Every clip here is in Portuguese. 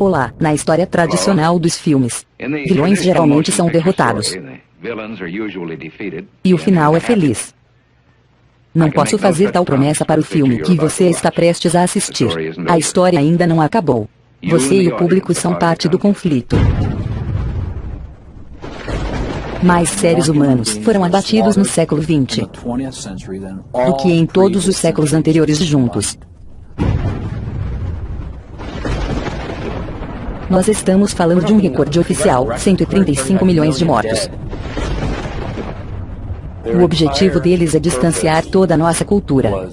Olá, na história tradicional dos filmes, vilões geralmente são derrotados. E o final é feliz. Não posso fazer tal promessa para o filme que você está prestes a assistir. A história ainda não acabou. Você e o público são parte do conflito. Mais seres humanos foram abatidos no século XX do que em todos os séculos anteriores juntos. Nós estamos falando de um recorde oficial, 135 milhões de mortos. O objetivo deles é distanciar toda a nossa cultura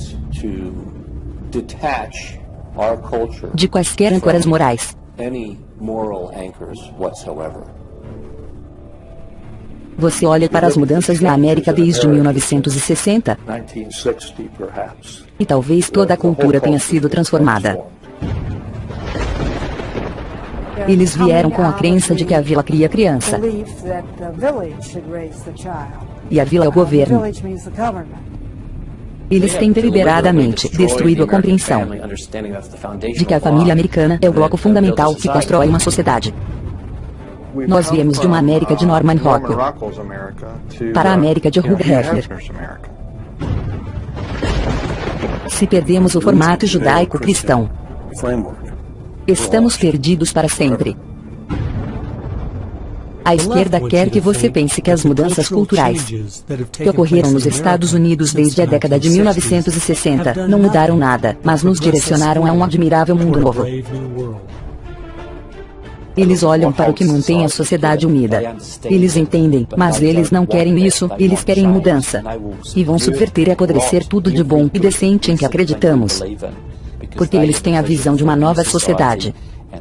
de quaisquer âncoras morais. Você olha para as mudanças na América desde 1960, e talvez toda a cultura tenha sido transformada. Eles vieram com a crença de que a vila cria criança. E a vila é o governo. Eles têm deliberadamente destruído a compreensão de que a família americana é o bloco fundamental que constrói uma sociedade. Nós viemos de uma América de Norman Rockwell para a América de Hugh Hefner. Se perdemos o formato judaico-cristão, estamos perdidos para sempre. A esquerda quer que você pense que as mudanças culturais que ocorreram nos Estados Unidos desde a década de 1960 não mudaram nada, mas nos direcionaram a um admirável mundo novo. Eles olham para o que mantém a sociedade unida. Eles entendem, mas eles não querem isso, eles querem mudança. E vão subverter e apodrecer tudo de bom e decente em que acreditamos. Porque eles têm a visão de uma nova sociedade.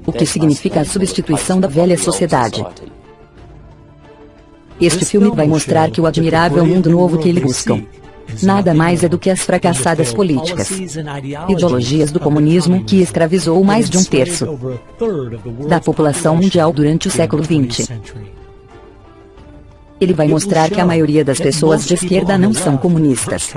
O que significa a substituição da velha sociedade. Este filme vai mostrar que o admirável mundo novo que eles buscam nada mais é do que as fracassadas políticas, ideologias do comunismo que escravizou mais de um terço da população mundial durante o século XX. Ele vai mostrar que a maioria das pessoas de esquerda não são comunistas.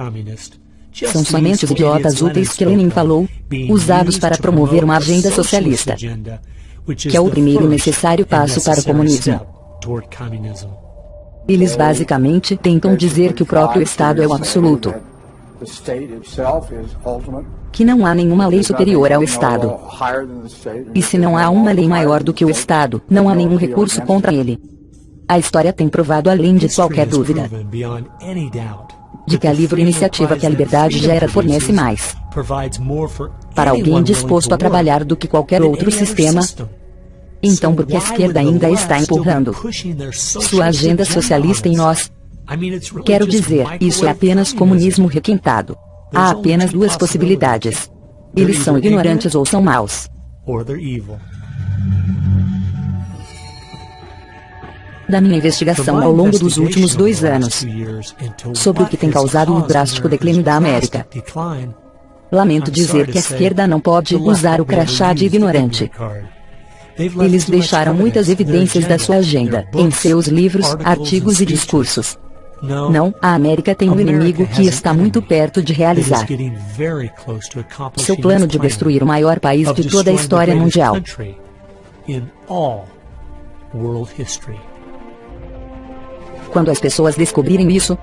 São somente os idiotas úteis que Lenin falou, usados para promover uma agenda socialista, que é o primeiro necessário passo para o comunismo. Eles basicamente tentam dizer que o próprio Estado é o absoluto, que não há nenhuma lei superior ao Estado. E se não há uma lei maior do que o Estado, não há nenhum recurso contra ele. A história tem provado além de qualquer dúvida de que a livre iniciativa que a liberdade gera fornece mais para alguém disposto a trabalhar do que qualquer outro sistema. Então por que a esquerda ainda está empurrando sua agenda socialista em nós? Quero dizer, isso é apenas comunismo requintado. Há apenas duas possibilidades. Eles são ignorantes ou são maus. Da minha investigação ao longo dos últimos 2 anos sobre o que tem causado o drástico declínio da América, lamento dizer que a esquerda não pode usar o crachá de ignorante. Eles deixaram muitas evidências da sua agenda em seus livros, artigos e discursos. Não, a América tem um inimigo que está muito perto de realizar seu plano de destruir o maior país de toda a história mundial. Quando as pessoas descobrirem isso,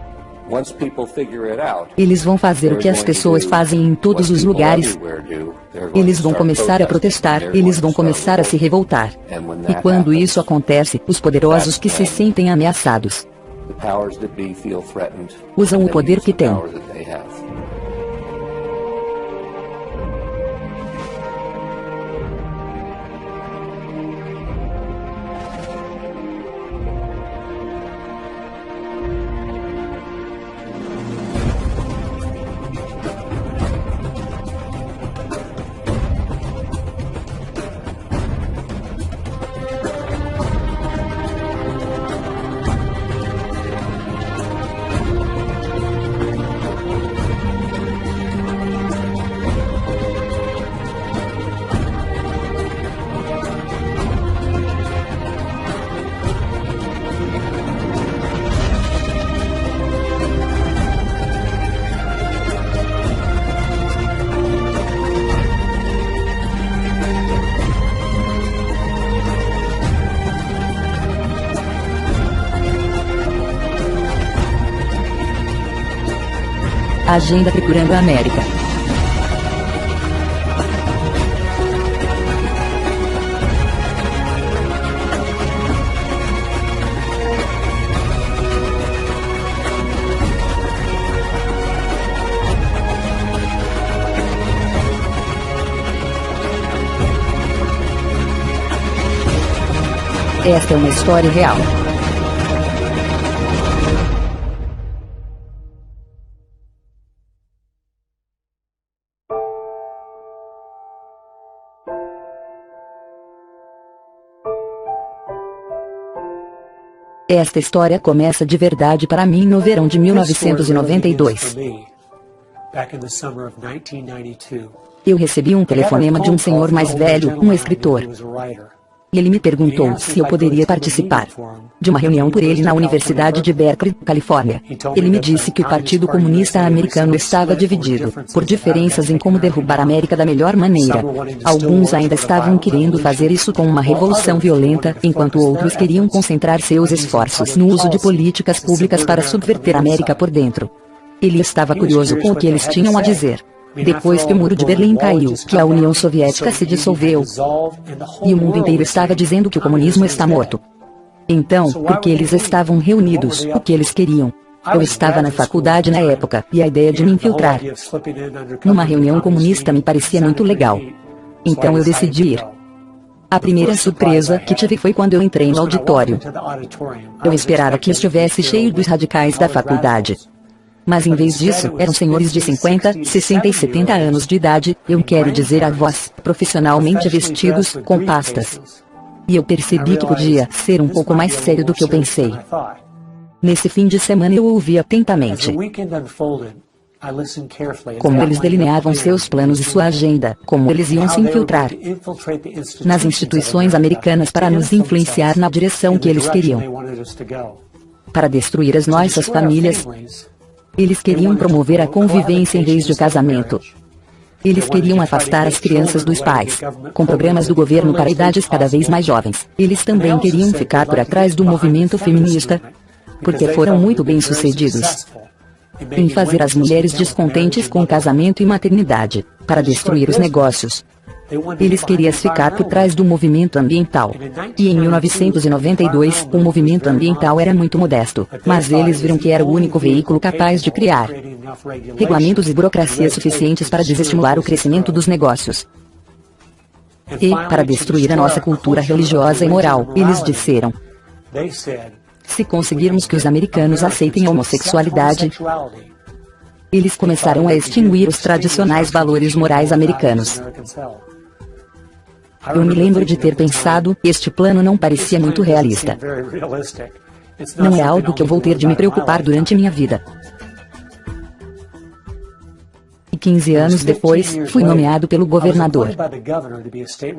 eles vão fazer o que as pessoas fazem em todos os lugares. Eles vão começar a protestar, eles vão começar a se revoltar. E quando isso acontece, os poderosos que se sentem ameaçados usam o poder que têm. Agenda Procurando a América. Esta é uma história real. Esta história começa de verdade para mim no verão de 1992. Eu recebi um telefonema de um senhor mais velho, um escritor. Ele me perguntou se eu poderia participar de uma reunião por ele na Universidade de Berkeley, Califórnia. Ele me disse que o Partido Comunista Americano estava dividido por diferenças em como derrubar a América da melhor maneira. Alguns ainda estavam querendo fazer isso com uma revolução violenta, enquanto outros queriam concentrar seus esforços no uso de políticas públicas para subverter a América por dentro. Ele estava curioso com o que eles tinham a dizer. Depois que o Muro de Berlim caiu, que a União Soviética se dissolveu, e o mundo inteiro estava dizendo que o comunismo está morto. Então, por que eles estavam reunidos? O que eles queriam? Eu estava na faculdade na época, e a ideia de me infiltrar numa reunião comunista me parecia muito legal. Então eu decidi ir. A primeira surpresa que tive foi quando eu entrei no auditório. Eu esperava que estivesse cheio dos radicais da faculdade. Mas em vez disso, eram senhores de 50, 60 e 70 anos de idade, eu quero dizer avós, profissionalmente vestidos, com pastas. E eu percebi que podia ser um pouco mais sério do que eu pensei. Nesse fim de semana eu ouvi atentamente como eles delineavam seus planos e sua agenda, como eles iam se infiltrar nas instituições americanas para nos influenciar na direção que eles queriam, para destruir as nossas famílias. Eles queriam promover a convivência em vez de casamento. Eles queriam afastar as crianças dos pais, com programas do governo para idades cada vez mais jovens. Eles também queriam ficar por atrás do movimento feminista, porque foram muito bem-sucedidos em fazer as mulheres descontentes com casamento e maternidade, para destruir os negócios. Eles queriam ficar por trás do movimento ambiental. E em 1992, o movimento ambiental era muito modesto, mas eles viram que era o único veículo capaz de criar regulamentos e burocracia suficientes para desestimular o crescimento dos negócios. E, para destruir a nossa cultura religiosa e moral, eles disseram: se conseguirmos que os americanos aceitem a homossexualidade, eles começaram a extinguir os tradicionais valores morais americanos. Eu me lembro de ter pensado, este plano não parecia muito realista. Não é algo que eu vou ter de me preocupar durante minha vida. E 15 anos depois, fui nomeado pelo governador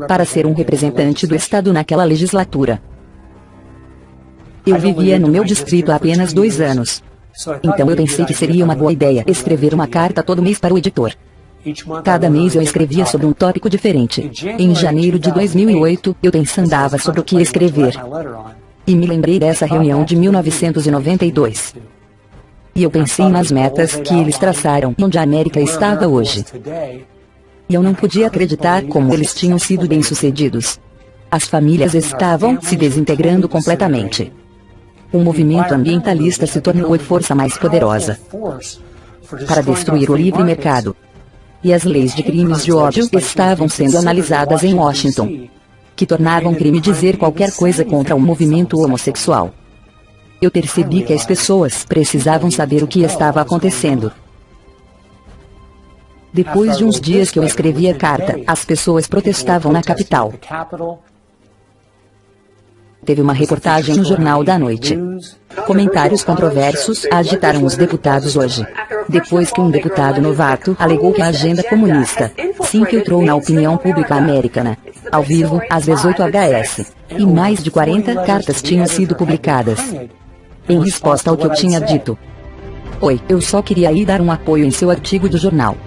para ser um representante do estado naquela legislatura. Eu vivia no meu distrito há apenas 2 anos. Então eu pensei que seria uma boa ideia escrever uma carta todo mês para o editor. Cada mês eu escrevia sobre um tópico diferente. Em janeiro de 2008, eu pensava sobre o que escrever. E me lembrei dessa reunião de 1992. E eu pensei nas metas que eles traçaram, onde a América estava hoje. E eu não podia acreditar como eles tinham sido bem-sucedidos. As famílias estavam se desintegrando completamente. O movimento ambientalista se tornou a força mais poderosa para destruir o livre mercado. E as leis de crimes de ódio estavam sendo analisadas em Washington, que tornavam crime dizer qualquer coisa contra o movimento homossexual. Eu percebi que as pessoas precisavam saber o que estava acontecendo. Depois de uns dias que eu escrevi a carta, as pessoas protestavam na capital. Teve uma reportagem no Jornal da Noite. Comentários controversos agitaram os deputados hoje, depois que um deputado novato alegou que a agenda comunista se infiltrou na opinião pública americana, ao vivo, às 18h, e mais de 40 cartas tinham sido publicadas em resposta ao que eu tinha dito. Oi, eu só queria ir dar um apoio em seu artigo do jornal.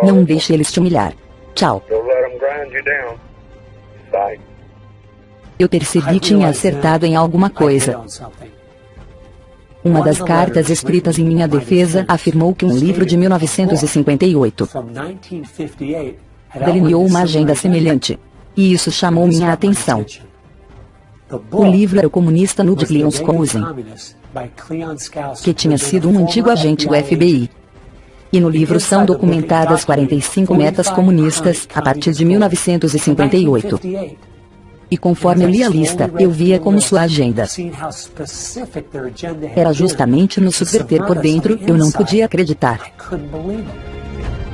Não deixe eles te humilhar. Tchau. Eu percebi que tinha acertado em alguma coisa. Uma das cartas escritas em minha defesa afirmou que um livro de 1958 delineou uma agenda semelhante. E isso chamou minha atenção. O livro era O Comunista nu de Cleon Skousen, que tinha sido um antigo agente do FBI. E no livro são documentadas 45 metas comunistas, a partir de 1958. E conforme eu li a lista, eu via como sua agenda era justamente nos subverter por dentro. Eu não podia acreditar.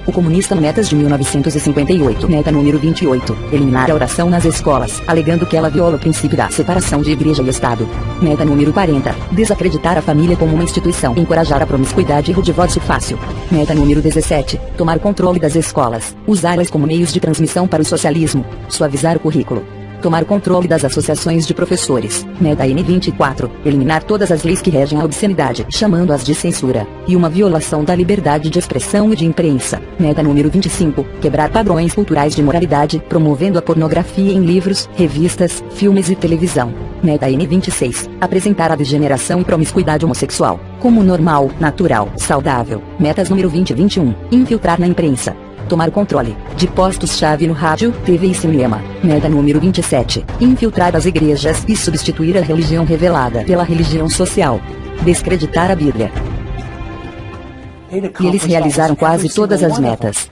O Comunista no Metas de 1958, meta número 28, eliminar a oração nas escolas, alegando que ela viola o princípio da separação de igreja e Estado. Meta número 40, desacreditar a família como uma instituição, encorajar a promiscuidade e o divórcio fácil. Meta número 17, tomar controle das escolas, usá-las como meios de transmissão para o socialismo, suavizar o currículo. Tomar controle das associações de professores. Meta N24. Eliminar todas as leis que regem a obscenidade, chamando-as de censura. E uma violação da liberdade de expressão e de imprensa. Meta número 25. Quebrar padrões culturais de moralidade, promovendo a pornografia em livros, revistas, filmes e televisão. Meta N26. Apresentar a degeneração e promiscuidade homossexual como normal, natural, saudável. Metas número 20 e 21. Infiltrar na imprensa. Tomar controle de postos-chave no rádio, TV e cinema. Meta número 27. Infiltrar as igrejas e substituir a religião revelada pela religião social. Descreditar a Bíblia. E eles realizaram quase todas as metas.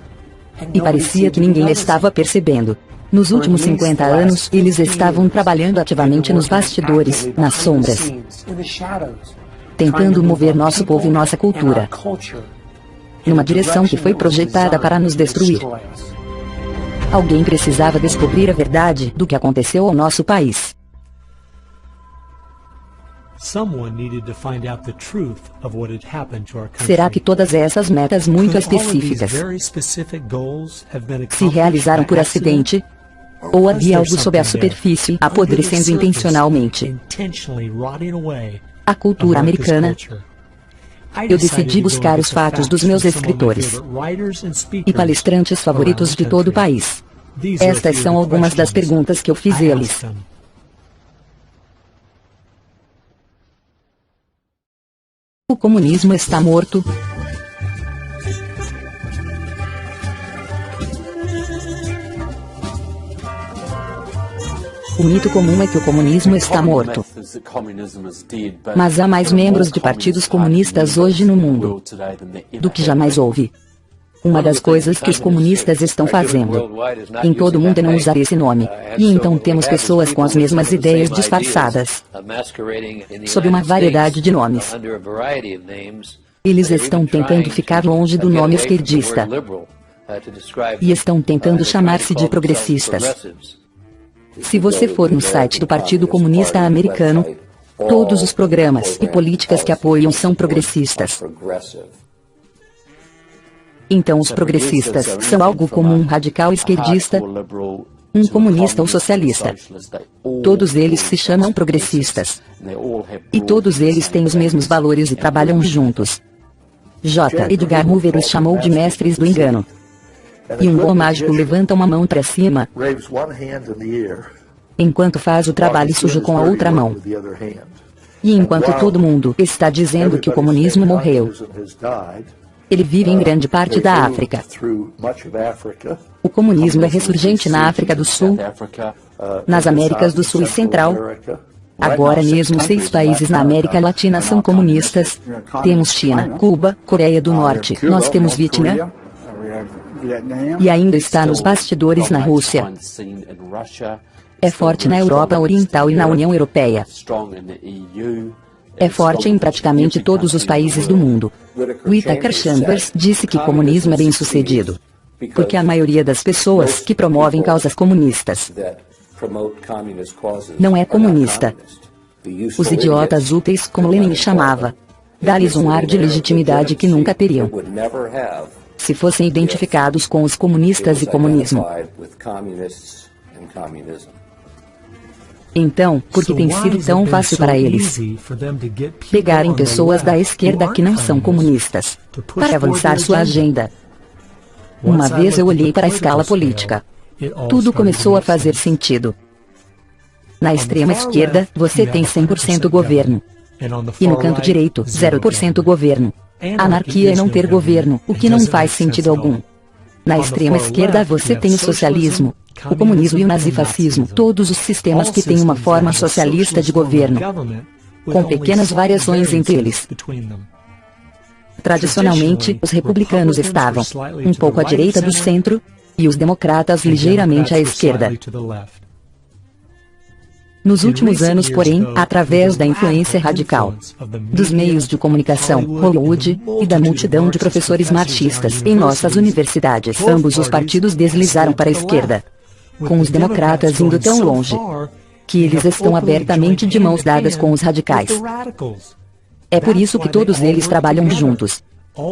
E parecia que ninguém estava percebendo. Nos últimos 50 anos, eles estavam trabalhando ativamente nos bastidores, nas sombras, tentando mover nosso povo e nossa cultura numa direção que foi projetada para nos destruir. Alguém precisava descobrir a verdade do que aconteceu ao nosso país. Será que todas essas metas muito específicas se realizaram por acidente? Ou havia algo sob a superfície, apodrecendo intencionalmente a cultura americana? Eu decidi buscar os fatos dos meus escritores e palestrantes favoritos de todo o país. Estas são algumas das perguntas que eu fiz a eles. O comunismo está morto? O mito comum é que o comunismo está morto. Mas há mais membros de partidos comunistas hoje no mundo do que jamais houve. Uma das coisas que os comunistas estão fazendo em todo o mundo é não usar esse nome. E então temos pessoas com as mesmas ideias disfarçadas sob uma variedade de nomes. Eles estão tentando ficar longe do nome esquerdista e estão tentando chamar-se de progressistas. Se você for no site do Partido Comunista Americano, todos os programas e políticas que apoiam são progressistas. Então os progressistas são algo como um radical esquerdista, um comunista ou socialista. Todos eles se chamam progressistas. E todos eles têm os mesmos valores e trabalham juntos. J. Edgar Hoover os chamou de mestres do engano. E um bom mágico levanta uma mão para cima, enquanto faz o trabalho sujo com a outra mão. E enquanto todo mundo está dizendo que o comunismo morreu, ele vive em grande parte da África. O comunismo é ressurgente na África do Sul, nas Américas do Sul e Central. Agora mesmo 6 países na América Latina são comunistas. Temos China, Cuba, Coreia do Norte, nós temos Vietnã. E ainda está nos bastidores na Rússia. É forte na Europa Oriental e na União Europeia. É forte em praticamente todos os países do mundo. Whittaker Chambers disse que comunismo é bem-sucedido porque a maioria das pessoas que promovem causas comunistas não é comunista. Os idiotas úteis, como Lenin chamava, dá-lhes um ar de legitimidade que nunca teriam se fossem identificados com os comunistas e comunismo. Então, por que tem sido tão fácil para eles pegarem pessoas da esquerda que não são comunistas para avançar sua agenda? Uma vez eu olhei para a escala política. Tudo começou a fazer sentido. Na extrema esquerda, você tem 100% governo. E no canto direito, 0% governo. Anarquia é não ter governo, o que não faz sentido algum. Na extrema esquerda você tem o socialismo, o comunismo e o nazifascismo, todos os sistemas que têm uma forma socialista de governo, com pequenas variações entre eles. Tradicionalmente, os republicanos estavam um pouco à direita do centro, e os democratas ligeiramente à esquerda. Nos últimos anos, porém, através da influência radical dos meios de comunicação, Hollywood, e da multidão de professores marxistas em nossas universidades, ambos os partidos deslizaram para a esquerda, com os democratas indo tão longe que eles estão abertamente de mãos dadas com os radicais. É por isso que todos eles trabalham juntos.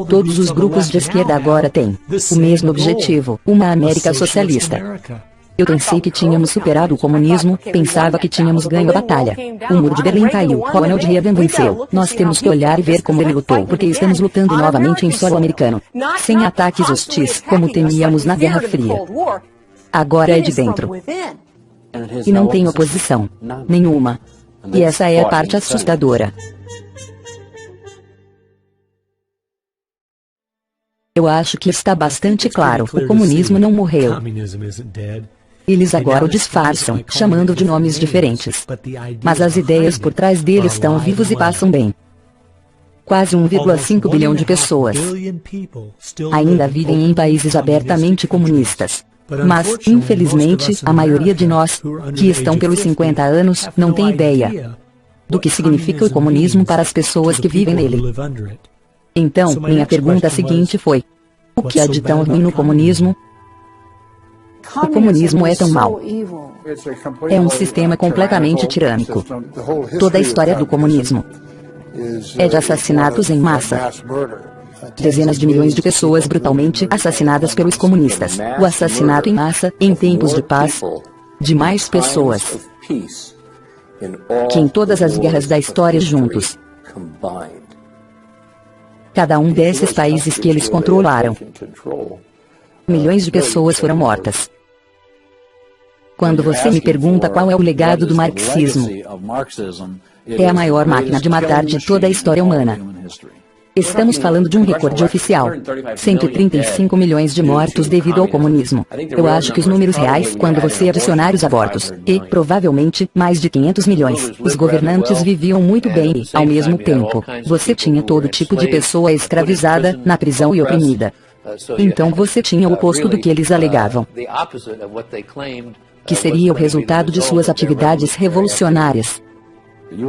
Todos os grupos de esquerda agora têm o mesmo objetivo, uma América socialista. Eu pensei que tínhamos superado o comunismo, pensava que tínhamos ganho a batalha. O muro de Berlim caiu, Ronald Reagan venceu. Nós temos que olhar e ver como ele lutou, porque estamos lutando novamente em solo americano, sem ataques hostis, como temíamos na Guerra Fria. Agora é de dentro. E não tem oposição nenhuma. E essa é a parte assustadora. Eu acho que está bastante claro, o comunismo não morreu. Eles agora o disfarçam, chamando de nomes diferentes. Mas as ideias por trás dele estão vivos e passam bem. Quase 1,5 bilhão de pessoas ainda vivem em países abertamente comunistas. Mas, infelizmente, a maioria de nós, que estão pelos 50 anos, não tem ideia do que significa o comunismo para as pessoas que vivem nele. Então, minha pergunta seguinte foi: o que há de tão ruim no comunismo? O comunismo é tão mau. É um sistema completamente tirânico. Toda a história do comunismo é de assassinatos em massa. Dezenas de milhões de pessoas brutalmente assassinadas pelos comunistas. O assassinato em massa, em tempos de paz, de mais pessoas que em todas as guerras da história juntos. Cada um desses países que eles controlaram, milhões de pessoas foram mortas. Quando você me pergunta qual é o legado do marxismo, é a maior máquina de matar de toda a história humana. Estamos falando de um recorde oficial. 135 milhões de mortos devido ao comunismo. Eu acho que os números reais, quando você adicionar os abortos, e, provavelmente, mais de 500 milhões, os governantes viviam muito bem e, ao mesmo tempo, você tinha todo tipo de pessoa escravizada, na prisão e oprimida. Então você tinha o oposto do que eles alegavam, que seria o resultado de suas atividades revolucionárias.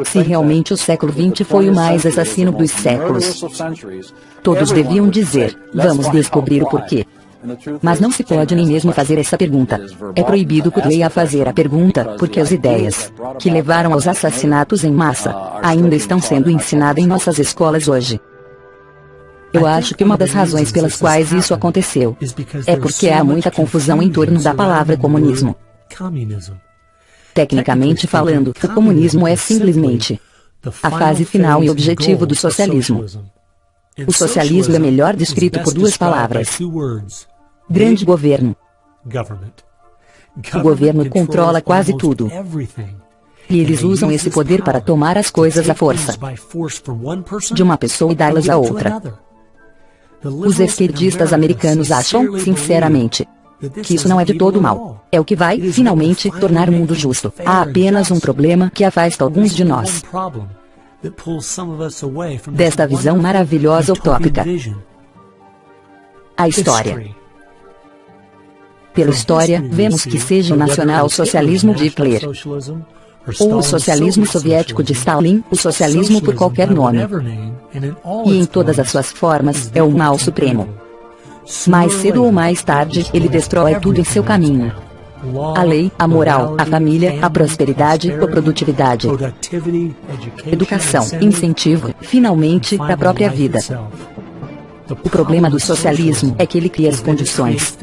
Se realmente o século XX foi o mais assassino dos séculos, todos deviam dizer, vamos descobrir o porquê. Mas não se pode nem mesmo fazer essa pergunta. É proibido por lei a fazer a pergunta, porque as ideias que levaram aos assassinatos em massa ainda estão sendo ensinadas em nossas escolas hoje. Eu acho que uma das razões pelas quais isso aconteceu é porque há muita confusão em torno da palavra comunismo. Tecnicamente falando, o comunismo é simplesmente a fase final e objetivo do socialismo. O socialismo é melhor descrito por duas palavras: grande governo. O governo controla quase tudo. E eles usam esse poder para tomar as coisas à força de uma pessoa e dá-las a outra. Os esquerdistas americanos acham, sinceramente, que isso não é de todo mal. É o que vai, finalmente, tornar o mundo justo. Há apenas um problema que afasta alguns de nós desta visão maravilhosa utópica: a história. Pela história, vemos que seja o nacional-socialismo de Hitler, ou o socialismo soviético de Stalin, o socialismo por qualquer nome, e em todas as suas formas, é o mal supremo. Mais cedo ou mais tarde, ele destrói tudo em seu caminho. A lei, a moral, a família, a prosperidade, a produtividade, educação, incentivo, finalmente, a própria vida. O problema do socialismo é que ele cria as condições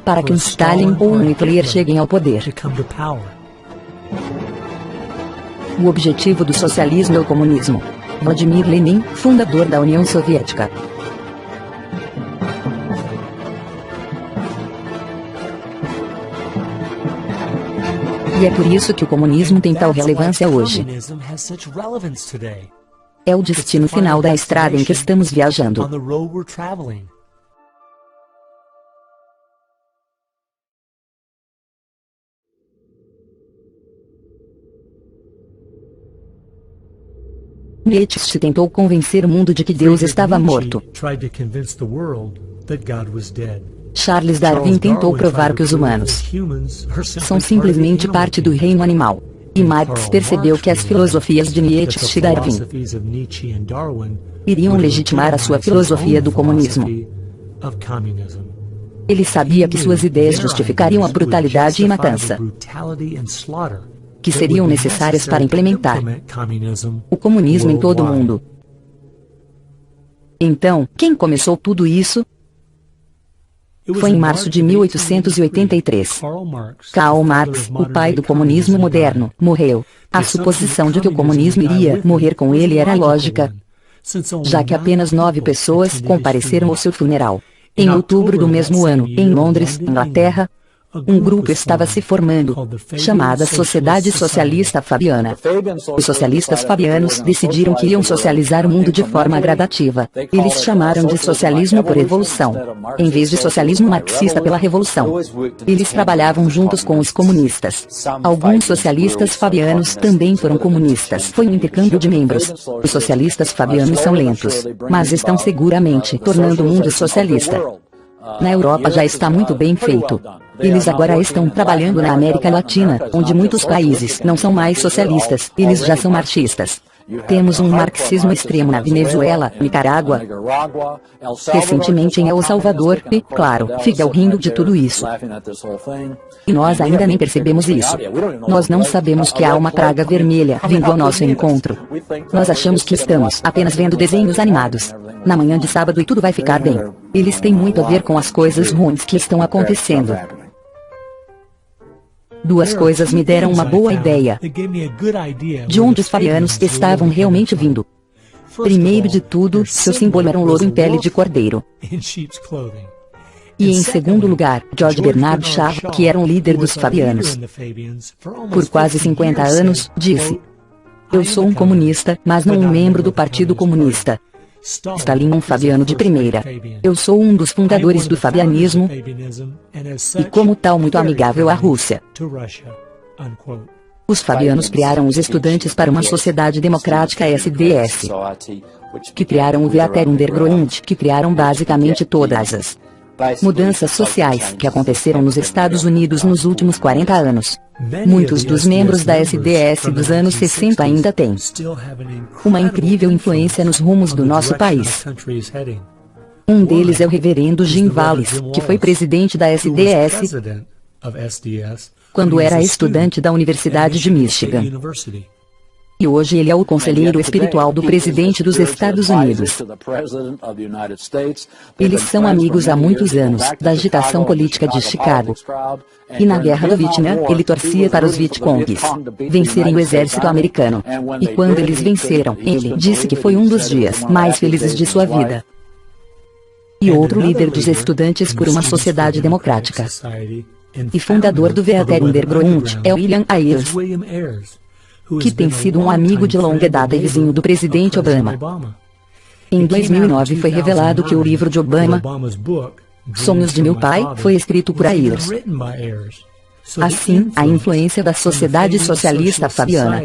para que um Stalin ou um Hitler cheguem ao poder. O objetivo do socialismo é o comunismo. Vladimir Lenin, fundador da União Soviética. E é por isso que o comunismo tem tal relevância hoje. É o destino final da estrada em que estamos viajando. Nietzsche tentou convencer o mundo de que Deus estava morto. Charles Darwin tentou provar que os humanos são simplesmente parte do reino animal. E Marx percebeu que as filosofias de Nietzsche e Darwin iriam legitimar a sua filosofia do comunismo. Ele sabia que suas ideias justificariam a brutalidade e matança que seriam necessárias para implementar o comunismo em todo o mundo. Então, quem começou tudo isso? Foi em março de 1883. Karl Marx, o pai do comunismo moderno, morreu. A suposição de que o comunismo iria morrer com ele era lógica, já que apenas 9 pessoas compareceram ao seu funeral. Em outubro do mesmo ano, em Londres, Inglaterra, um grupo estava se formando, chamada Sociedade Socialista Fabiana. Os socialistas fabianos decidiram que iriam socializar o mundo de forma gradativa. Eles chamaram de socialismo por evolução, em vez de socialismo marxista pela revolução. Eles trabalhavam juntos com os comunistas. Alguns socialistas fabianos também foram comunistas. Foi um intercâmbio de membros. Os socialistas fabianos são lentos, mas estão seguramente tornando o mundo socialista. Na Europa já está muito bem feito. Eles agora estão trabalhando na América Latina, onde muitos países não são mais socialistas, eles já são marxistas. Temos um marxismo extremo na Venezuela, Nicarágua, recentemente em El Salvador, e, claro, Fidel rindo de tudo isso. E nós ainda nem percebemos isso. Nós não sabemos que há uma praga vermelha vindo ao nosso encontro. Nós achamos que estamos apenas vendo desenhos animados na manhã de sábado e tudo vai ficar bem. Eles têm muito a ver com as coisas ruins que estão acontecendo. Duas coisas me deram uma boa ideia de onde os fabianos estavam realmente vindo. Primeiro de tudo, seu símbolo era um louro em pele de cordeiro. E em segundo lugar, George Bernard Shaw, que era um líder dos fabianos, por quase 50 anos, disse: "Eu sou um comunista, mas não um membro do Partido Comunista." Stalin um fabiano de primeira. Eu sou um dos fundadores do fabianismo e como tal muito amigável à Rússia. Os fabianos criaram os Estudantes para uma Sociedade Democrática SDS, que criaram o Weiter Undergrund, que criaram basicamente todas as mudanças sociais que aconteceram nos Estados Unidos nos últimos 40 anos. Muitos dos membros da SDS dos anos 60 ainda têm uma incrível influência nos rumos do nosso país. Um deles é o reverendo Jim Valles, que foi presidente da SDS quando era estudante da Universidade de Michigan. E hoje ele é o conselheiro espiritual do presidente dos Estados Unidos. Eles são amigos há muitos anos, da agitação política de Chicago. E na Guerra do Vietnã, ele torcia para os Vietcongues vencerem o exército americano. E quando eles venceram, ele disse que foi um dos dias mais felizes de sua vida. E outro líder dos Estudantes por uma Sociedade Democrática e fundador do Weiter Undergrund é William Ayers, que tem sido um amigo de longa data e vizinho do presidente Obama. Em 2009 foi revelado que o livro de Obama, Sonhos de Meu Pai, foi escrito por Ayers. Assim, a influência da Sociedade Socialista Fabiana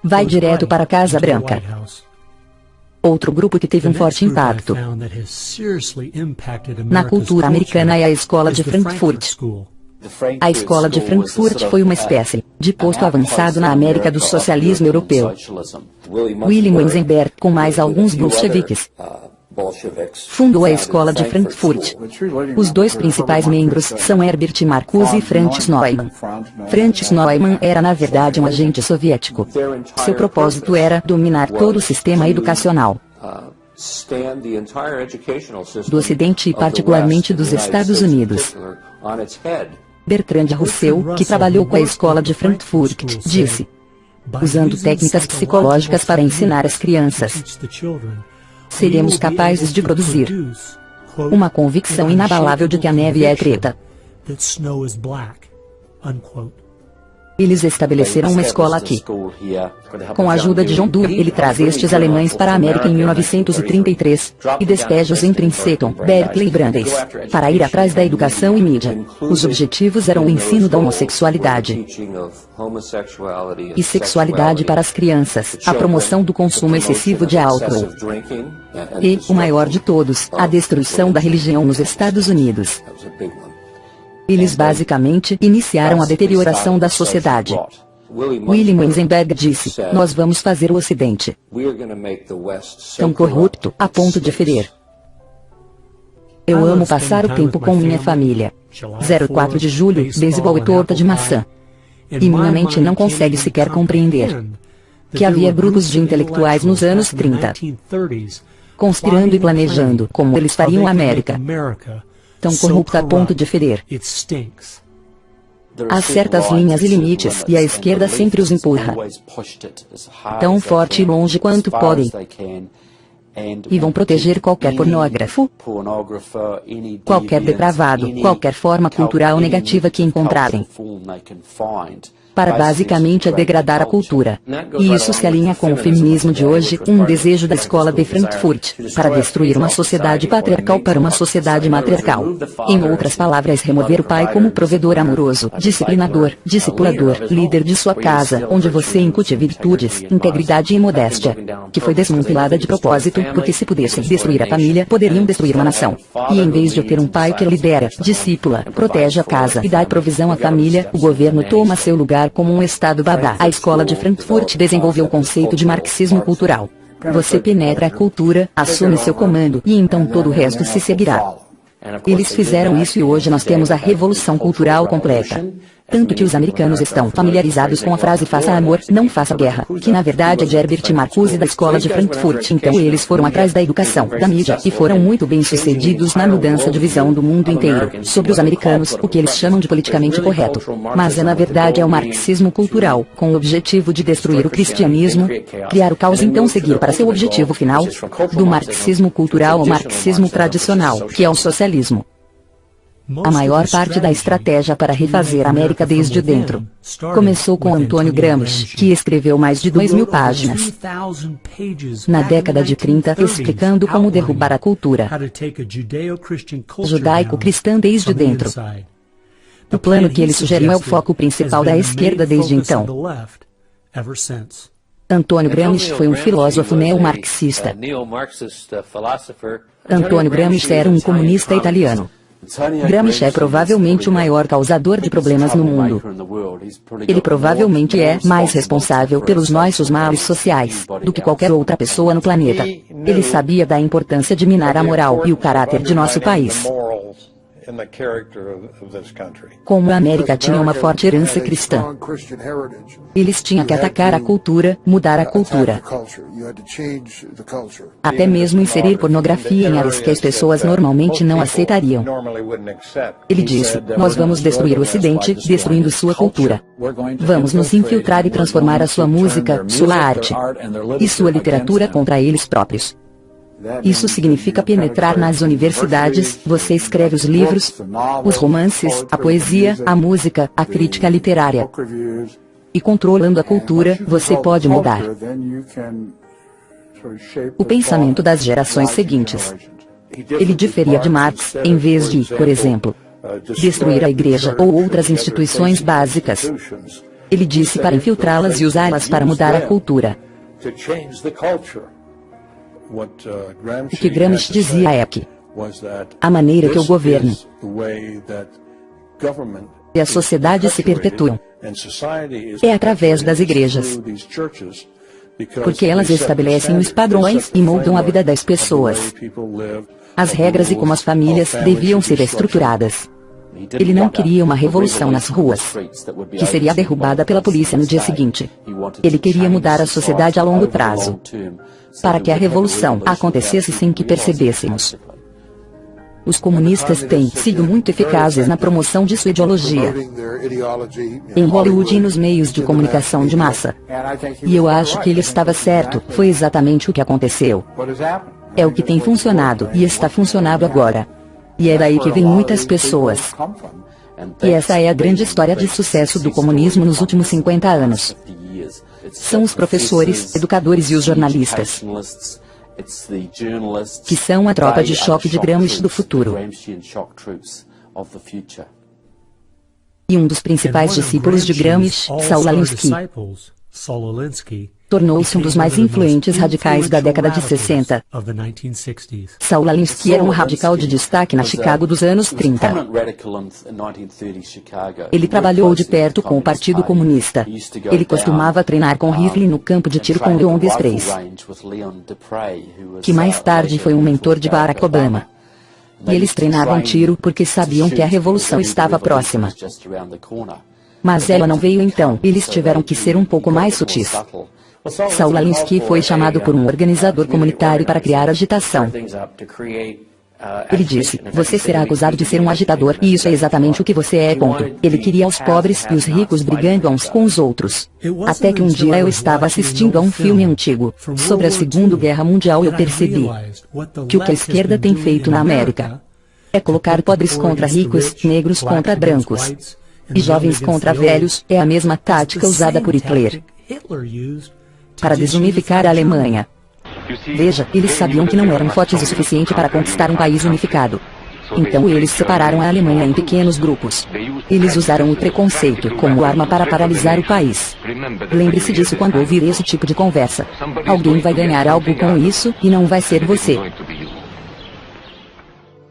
vai direto para a Casa Branca. Outro grupo que teve um forte impacto na cultura americana é a Escola de Frankfurt. A Escola de Frankfurt foi uma espécie de posto avançado na América do socialismo europeu. William Weizenberg, com mais alguns bolcheviques, fundou a Escola de Frankfurt. Os dois principais membros são Herbert Marcuse e Franz Neumann. Franz Neumann era na verdade um agente soviético. Seu propósito era dominar todo o sistema educacional do Ocidente e particularmente dos Estados Unidos. Bertrand Russell, que trabalhou com a Escola de Frankfurt, disse: usando técnicas psicológicas para ensinar as crianças, seremos capazes de produzir uma convicção inabalável de que a neve é preta. Eles estabeleceram uma escola aqui. Com a ajuda de John Dewey, ele traz estes alemães para a América em 1933, e despeja-os em Princeton, Berkeley e Brandeis, para ir atrás da educação e mídia. Os objetivos eram o ensino da homossexualidade e sexualidade para as crianças, a promoção do consumo excessivo de álcool e, o maior de todos, a destruição da religião nos Estados Unidos. Eles basicamente iniciaram a deterioração da sociedade. William Eisenberg disse, nós vamos fazer o Ocidente tão corrupto, a ponto de ferir. Eu amo passar o tempo com minha família. 04 de julho, beisebol e torta de maçã. E minha mente não consegue sequer compreender que havia grupos de intelectuais nos anos 30, conspirando e planejando como eles fariam a América tão corrupta a ponto de ferir. Há certas linhas e limites, e a esquerda sempre os empurra tão forte e longe quanto podem, e vão proteger qualquer pornógrafo, qualquer depravado, qualquer forma cultural negativa que encontrarem, para basicamente degradar a cultura. E isso se alinha com o feminismo de hoje, um desejo da escola de Frankfurt, para destruir uma sociedade patriarcal para uma sociedade matriarcal. Em outras palavras, remover o pai como provedor amoroso, disciplinador, discipulador, líder de sua casa, onde você incute virtudes, integridade e modéstia, que foi desmantelada de propósito, porque se pudessem destruir a família, poderiam destruir uma nação. E em vez de ter um pai que lidera, discipula, protege a casa e dá provisão à família, o governo toma seu lugar como um Estado babá. A escola de Frankfurt desenvolveu o conceito de marxismo cultural. Você penetra a cultura, assume seu comando, e então todo o resto se seguirá. Eles fizeram isso e hoje nós temos a revolução cultural completa. Tanto que os americanos estão familiarizados com a frase faça amor, não faça guerra, que na verdade é de Herbert Marcuse da escola de Frankfurt. Então eles foram atrás da educação, da mídia, e foram muito bem sucedidos na mudança de visão do mundo inteiro, sobre os americanos, o que eles chamam de politicamente correto. Mas na verdade é o marxismo cultural, com o objetivo de destruir o cristianismo, criar o caos e então seguir para seu objetivo final, do marxismo cultural ao marxismo tradicional, que é o socialismo. A maior parte da estratégia para refazer a América desde dentro começou com Antônio Gramsci, que escreveu mais de 2.000 páginas na década de 30 explicando como derrubar a cultura judaico-cristã desde dentro. O plano que ele sugeriu é o foco principal da esquerda desde então. Antônio Gramsci foi um filósofo neo-marxista. Antônio Gramsci era um comunista italiano. Gramsci é provavelmente o maior causador de problemas no mundo. Ele provavelmente é mais responsável pelos nossos males sociais do que qualquer outra pessoa no planeta. Ele sabia da importância de minar a moral e o caráter de nosso país. Como a América tinha uma forte herança cristã, eles tinham que atacar a cultura, mudar a cultura. Até mesmo inserir pornografia em áreas que as pessoas normalmente não aceitariam. Ele disse, nós vamos destruir o Ocidente, destruindo sua cultura. Vamos nos infiltrar e transformar a sua música, sua arte e sua literatura contra eles próprios. Isso significa penetrar nas universidades, você escreve os livros, os romances, a poesia, a música, a crítica literária. E controlando a cultura, você pode mudar o pensamento das gerações seguintes. Ele diferia de Marx, em vez de, por exemplo, destruir a igreja ou outras instituições básicas. Ele disse para infiltrá-las e usá-las para mudar a cultura. O que Gramsci dizia é que a maneira que o governo e a sociedade se perpetuam é através das igrejas, porque elas estabelecem os padrões e moldam a vida das pessoas, as regras e como as famílias deviam ser estruturadas. Ele não queria uma revolução nas ruas, que seria derrubada pela polícia no dia seguinte. Ele queria mudar a sociedade a longo prazo, para que a revolução acontecesse sem que percebêssemos. Os comunistas têm sido muito eficazes na promoção de sua ideologia em Hollywood e nos meios de comunicação de massa. E eu acho que ele estava certo, foi exatamente o que aconteceu. É o que tem funcionado e está funcionando agora. E é daí que vêm muitas pessoas. E essa é a grande história de sucesso do comunismo nos últimos 50 anos. São os professores, educadores e os jornalistas, que são a tropa de choque de Gramsci do futuro. E um dos principais discípulos de Gramsci, Saul Alinsky, tornou-se um dos mais influentes radicais da década de 60. Saul Alinsky era um radical de destaque na Chicago dos anos 30. Ele trabalhou de perto com o Partido Comunista. Ele costumava treinar com rifle no campo de tiro com Leon Desprez, que mais tarde foi um mentor de Barack Obama. E eles treinavam tiro porque sabiam que a revolução estava próxima. Mas ela não veio então, eles tiveram que ser um pouco mais sutis. Saul Alinsky foi chamado por um organizador comunitário para criar agitação. Ele disse, você será acusado de ser um agitador, e isso é exatamente o que você é, ponto. Ele queria os pobres e os ricos brigando uns com os outros. Até que um dia eu estava assistindo a um filme antigo, sobre a Segunda Guerra Mundial, e eu percebi que o que a esquerda tem feito na América é colocar pobres contra ricos, negros contra brancos, e jovens contra velhos, é a mesma tática usada por Hitler para desunificar a Alemanha. Veja, eles sabiam que não eram fortes o suficiente para conquistar um país unificado. Então eles separaram a Alemanha em pequenos grupos. Eles usaram o preconceito como arma para paralisar o país. Lembre-se disso quando ouvir esse tipo de conversa. Alguém vai ganhar algo com isso, e não vai ser você.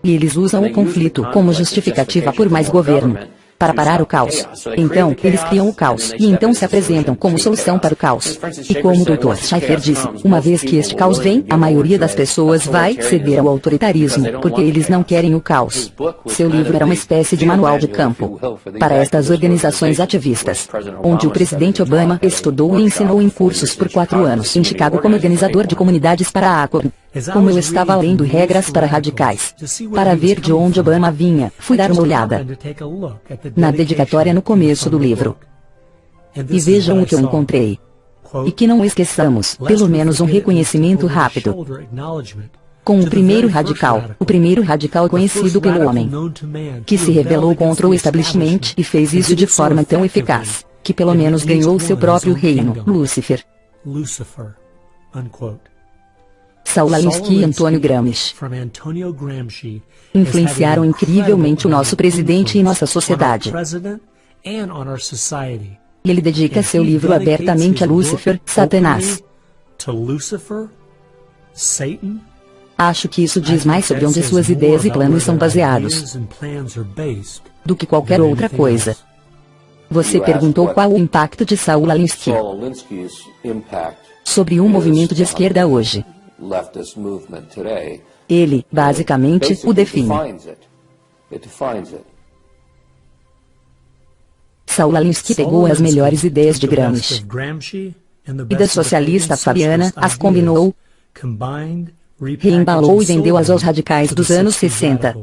E eles usam o conflito como justificativa por mais governo, para parar o caos. Então, eles criam o caos, e então se apresentam como solução para o caos. E como o Dr. Schleifer disse, uma vez que este caos vem, a maioria das pessoas vai ceder ao autoritarismo, porque eles não querem o caos. Seu livro era uma espécie de manual de campo para estas organizações ativistas, onde o presidente Obama estudou e ensinou em cursos por 4 anos em Chicago como organizador de comunidades para a ACOB. Como eu estava lendo regras para radicais, para ver de onde Obama vinha, fui dar uma olhada na dedicatória no começo do livro. E vejam o que eu encontrei. E que não esqueçamos, pelo menos um reconhecimento rápido. Com o primeiro radical conhecido pelo homem, que se rebelou contra o establishment e fez isso de forma tão eficaz, que pelo menos ganhou seu próprio reino, Lúcifer. Saul Alinsky e Antônio Gramsci influenciaram incrivelmente o nosso presidente e nossa sociedade. E ele dedica seu livro abertamente a Lúcifer, Satanás. Acho que isso diz mais sobre onde suas ideias e planos são baseados do que qualquer outra coisa. Você perguntou qual o impacto de Saul Alinsky sobre o movimento de esquerda hoje. Ele, basicamente, o define. Saul Alinsky pegou as melhores ideias de Gramsci e da socialista Fabiana, as combinou, reembalou e vendeu-as aos radicais dos anos 60.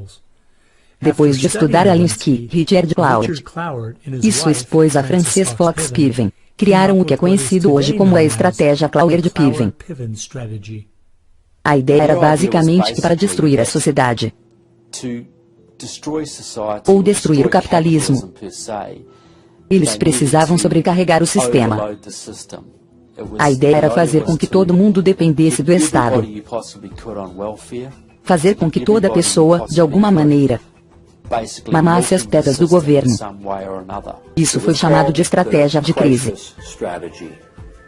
Depois de estudar Alinsky, Richard Cloud e sua esposa Frances Fox Piven criaram o que é conhecido hoje como a estratégia Cloward-Piven. A ideia era basicamente que para destruir a sociedade, ou destruir o capitalismo, eles precisavam sobrecarregar o sistema. A ideia era fazer com que todo mundo dependesse do Estado. Fazer com que toda pessoa, de alguma maneira, mamasse as tetas do governo. Isso foi chamado de estratégia de crise.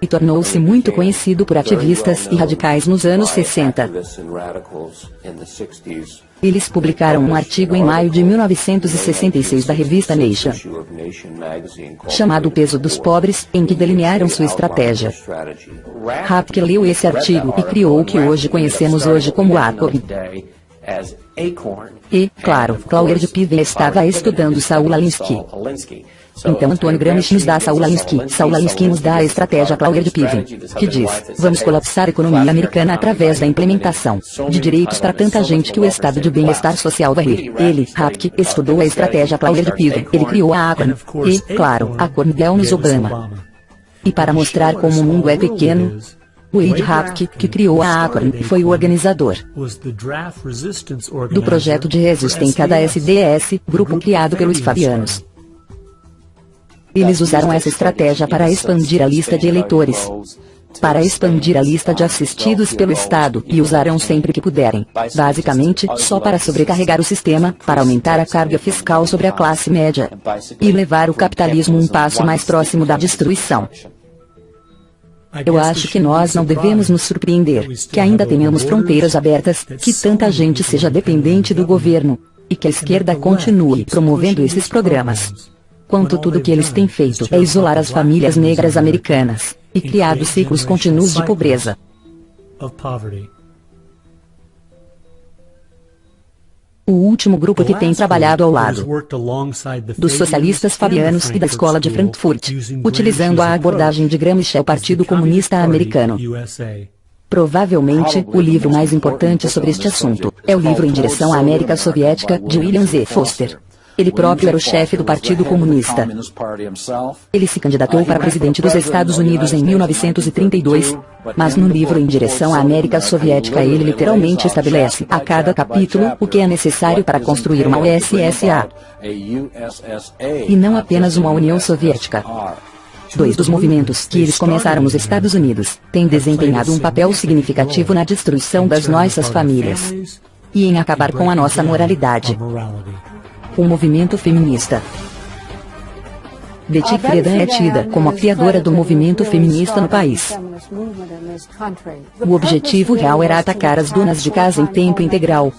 E tornou-se muito conhecido por ativistas e radicais nos anos 60. Eles publicaram um artigo em maio de 1966 da revista Nation, chamado O Peso dos Pobres, em que delinearam sua estratégia. Rapke leu esse artigo e criou o que hoje conhecemos hoje como ACOB. E, claro, Cloward-Piven estava estudando Saul Alinsky. Então Antônio Gramsci nos dá Saul Alinsky. Saul Alinsky nos dá a estratégia Cloward-Piven, que diz, vamos colapsar a economia americana através da implementação de direitos para tanta gente que o estado de bem-estar social vai rir. Ele, Rapke, estudou a estratégia Cloward-Piven. Ele criou a ACORN. E, claro, a ACORN deu-nos Obama. E para mostrar como o mundo é pequeno, Wade Hapke, que criou a Acorn, foi o organizador do projeto de resistência da SDS, grupo criado pelos Fabianos. Eles usaram essa estratégia para expandir a lista de eleitores, para expandir a lista de assistidos pelo Estado, e usarão sempre que puderem, basicamente, só para sobrecarregar o sistema, para aumentar a carga fiscal sobre a classe média, e levar o capitalismo um passo mais próximo da destruição. Eu acho que nós não devemos nos surpreender, que ainda tenhamos fronteiras abertas, que tanta gente seja dependente do governo, e que a esquerda continue promovendo esses programas. Quanto tudo que eles têm feito é isolar as famílias negras americanas, e criado ciclos contínuos de pobreza. O último grupo que tem trabalhado ao lado dos socialistas fabianos e da Escola de Frankfurt, utilizando a abordagem de Gramsci, é o Partido Comunista Americano. Provavelmente, o livro mais importante sobre este assunto é o livro Em Direção à América Soviética, de William Z. Foster. Ele próprio era o chefe do Partido Comunista. Ele se candidatou para presidente dos Estados Unidos em 1932, mas no livro Em Direção à América Soviética ele literalmente estabelece, a cada capítulo, o que é necessário para construir uma USSA, e não apenas uma União Soviética. Dois dos movimentos que eles começaram nos Estados Unidos têm desempenhado um papel significativo na destruição das nossas famílias e em acabar com a nossa moralidade. O movimento feminista. Betty Friedan é tida como a criadora do movimento feminista no país. O objetivo real era atacar as donas de casa em tempo integral,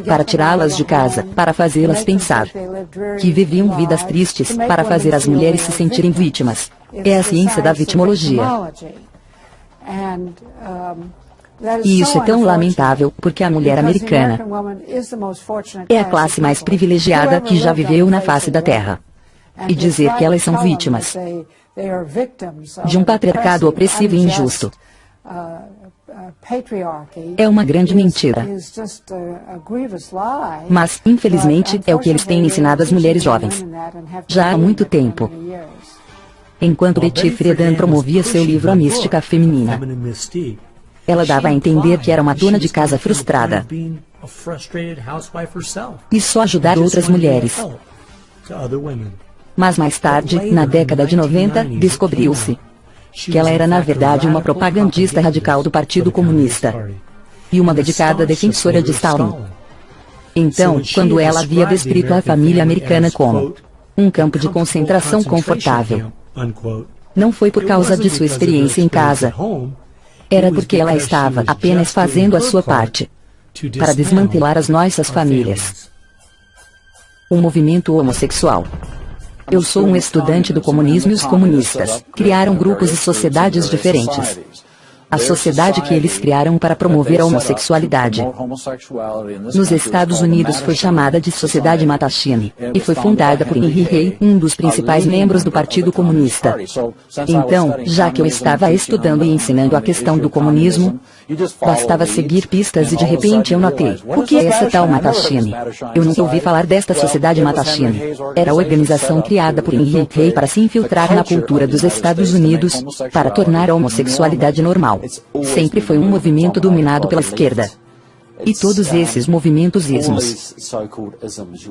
para tirá-las de casa, para fazê-las pensar que viviam vidas tristes, para fazer as mulheres se sentirem vítimas. É a ciência da vitimologia. E isso é tão lamentável, porque a mulher americana é a classe mais privilegiada que já viveu na face da Terra. E dizer que elas são vítimas de um patriarcado opressivo e injusto é uma grande mentira. Mas, infelizmente, é o que eles têm ensinado às mulheres jovens já há muito tempo. Enquanto Betty Friedan promovia seu livro A Mística Feminina, ela dava a entender que era uma dona de casa frustrada e só ajudar outras mulheres. Mas mais tarde, na década de 90, descobriu-se que ela era na verdade uma propagandista radical do Partido Comunista e uma dedicada defensora de Stalin. Então, quando ela havia descrito a família americana como um campo de concentração confortável, não foi por causa de sua experiência em casa, era porque ela estava apenas fazendo a sua parte para desmantelar as nossas famílias. O movimento homossexual. Eu sou um estudante do comunismo e os comunistas criaram grupos e sociedades diferentes. A sociedade que eles criaram para promover a homossexualidade nos Estados Unidos foi chamada de Sociedade Mattachine, e foi fundada por Henry Rey, um dos principais membros do Partido Comunista. Então, já que eu estava estudando e ensinando a questão do comunismo, bastava seguir pistas e de repente eu notei, o que é essa tal Mattachine? Eu nunca ouvi falar desta Sociedade Mattachine. Era a organização criada por Henry Rey para se infiltrar na cultura dos Estados Unidos, para tornar a homossexualidade normal. Sempre foi um movimento dominado pela esquerda. E todos esses movimentos ismos,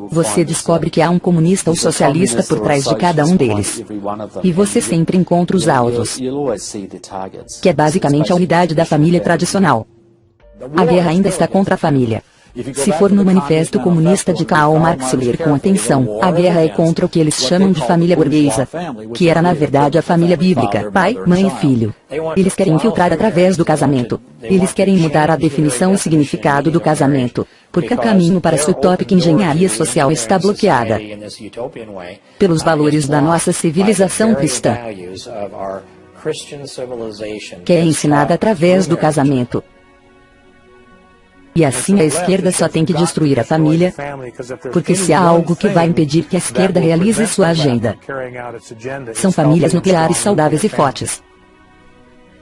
você descobre que há um comunista ou socialista por trás de cada um deles. E você sempre encontra os alvos, que é basicamente a unidade da família tradicional. A guerra ainda está contra a família. Se for no Manifesto Comunista de Karl Marx ler com atenção, a guerra é contra o que eles chamam de família burguesa, que era na verdade a família bíblica, pai, mãe e filho. Eles querem infiltrar através do casamento. Eles querem mudar a definição e significado do casamento, porque o caminho para essa utópica engenharia social está bloqueada pelos valores da nossa civilização cristã, que é ensinada através do casamento. E assim a esquerda só tem que destruir a família, porque se há algo que vai impedir que a esquerda realize sua agenda, são famílias nucleares saudáveis e fortes.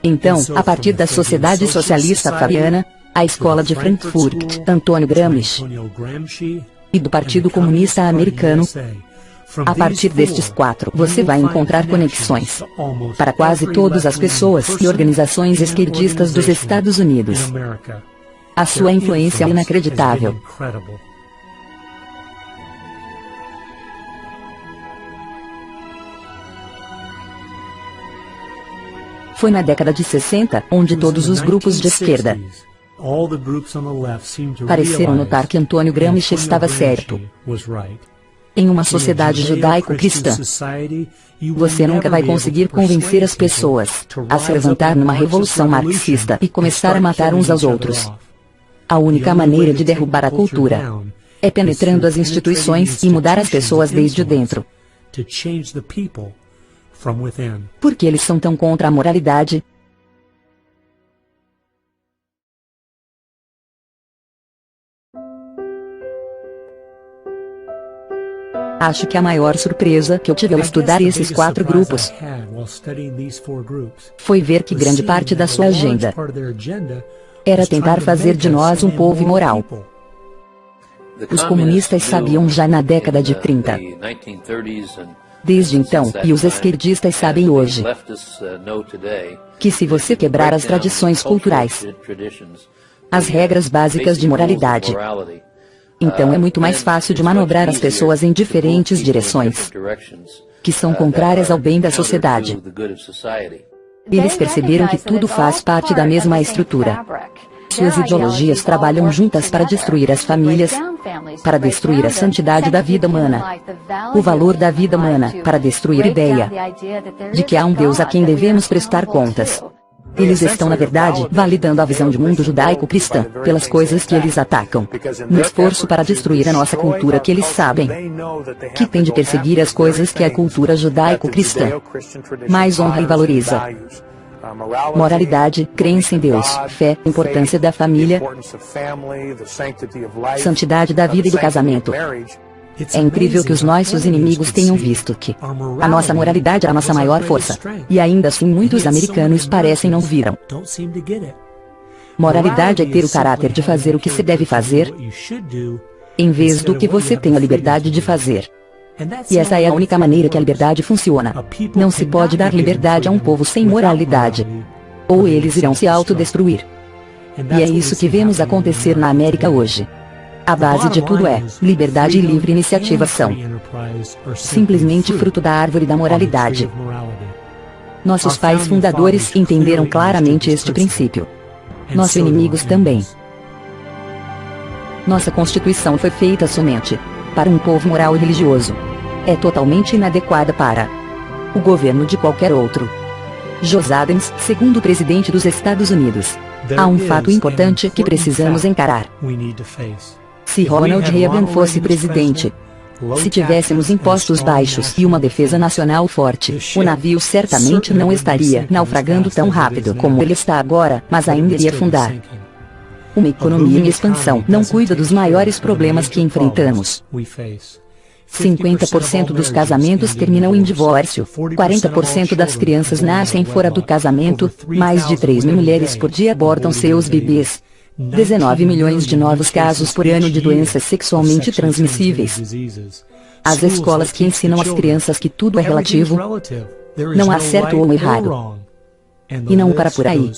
Então, a partir da Sociedade Socialista Fabiana, a Escola de Frankfurt, Antônio Gramsci, e do Partido Comunista Americano, A partir destes 4, você vai encontrar conexões para quase todas as pessoas e organizações esquerdistas dos Estados Unidos. A sua influência é inacreditável. Foi na década de 60, onde todos os grupos de esquerda pareceram notar que Antônio Gramsci estava certo. Em uma sociedade judaico-cristã, você nunca vai conseguir convencer as pessoas a se levantar numa revolução marxista e começar a matar uns aos outros. A única maneira de derrubar a cultura é penetrando as instituições e mudar as pessoas desde dentro. Por que eles são tão contra a moralidade? Acho que a maior surpresa que eu tive ao estudar esses 4 grupos foi ver que grande parte da sua agenda era tentar fazer de nós um povo imoral. Os comunistas sabiam já na década de 30. Desde então, e os esquerdistas sabem hoje, que se você quebrar as tradições culturais, as regras básicas de moralidade, então é muito mais fácil de manobrar as pessoas em diferentes direções, que são contrárias ao bem da sociedade. Eles perceberam que tudo faz parte da mesma estrutura. Suas ideologias trabalham juntas para destruir as famílias, para destruir a santidade da vida humana, o valor da vida humana, para destruir a ideia de que há um Deus a quem devemos prestar contas. Eles estão, na verdade, validando a visão de mundo judaico-cristã, pelas coisas que eles atacam, no esforço para destruir a nossa cultura que eles sabem que tem de perseguir as coisas que a cultura judaico-cristã mais honra e valoriza. Moralidade, crença em Deus, fé, importância da família, santidade da vida e do casamento. É incrível que os nossos inimigos tenham visto que a nossa moralidade é a nossa maior força. E ainda assim muitos americanos parecem não viram. Moralidade é ter o caráter de fazer o que se deve fazer, em vez do que você tem a liberdade de fazer. E essa é a única maneira que a liberdade funciona. Não se pode dar liberdade a um povo sem moralidade, ou eles irão se autodestruir. E é isso que vemos acontecer na América hoje. A base de tudo é liberdade e livre iniciativa são simplesmente fruto da árvore da moralidade. Nossos pais fundadores entenderam claramente este princípio. Nossos inimigos também. Nossa Constituição foi feita somente para um povo moral e religioso. É totalmente inadequada para o governo de qualquer outro. José Adams, segundo presidente dos Estados Unidos. Há um fato importante que precisamos encarar. Se Ronald Reagan fosse presidente, se tivéssemos impostos baixos e uma defesa nacional forte, o navio certamente não estaria naufragando tão rápido como ele está agora, mas ainda iria afundar. Uma economia em expansão não cuida dos maiores problemas que enfrentamos. 50% dos casamentos terminam em divórcio, 40% das crianças nascem fora do casamento, mais de 3 mil mulheres por dia abortam seus bebês, 19 milhões de novos casos por ano de doenças sexualmente transmissíveis. As escolas que ensinam às crianças que tudo é relativo, não há certo ou errado. E não para por aí.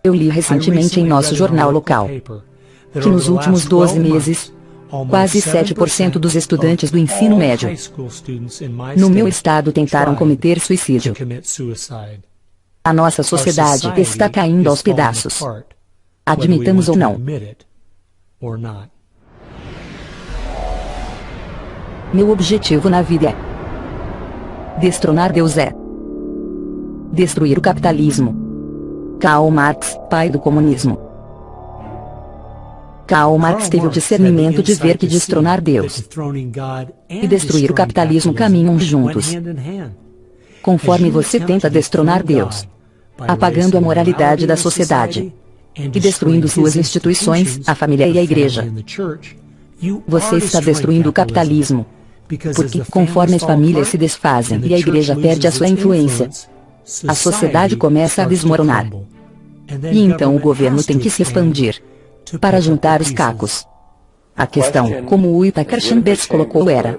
Eu li recentemente em nosso jornal local que nos últimos 12 meses, quase 7% dos estudantes do ensino médio no meu estado tentaram cometer suicídio. A nossa sociedade está caindo aos pedaços. Admitamos ou não. Meu objetivo na vida é destronar Deus, é destruir o capitalismo. Karl Marx, pai do comunismo. Karl Marx teve o discernimento de ver que destronar Deus e destruir o capitalismo caminham juntos. Conforme você tenta destronar Deus, apagando a moralidade da sociedade e destruindo suas instituições, a família e a igreja, você está destruindo o capitalismo. Porque, conforme as famílias se desfazem e a igreja perde a sua influência, a sociedade começa a desmoronar. E então o governo tem que se expandir para juntar os cacos. A questão, como o Whittaker Chambers colocou, era: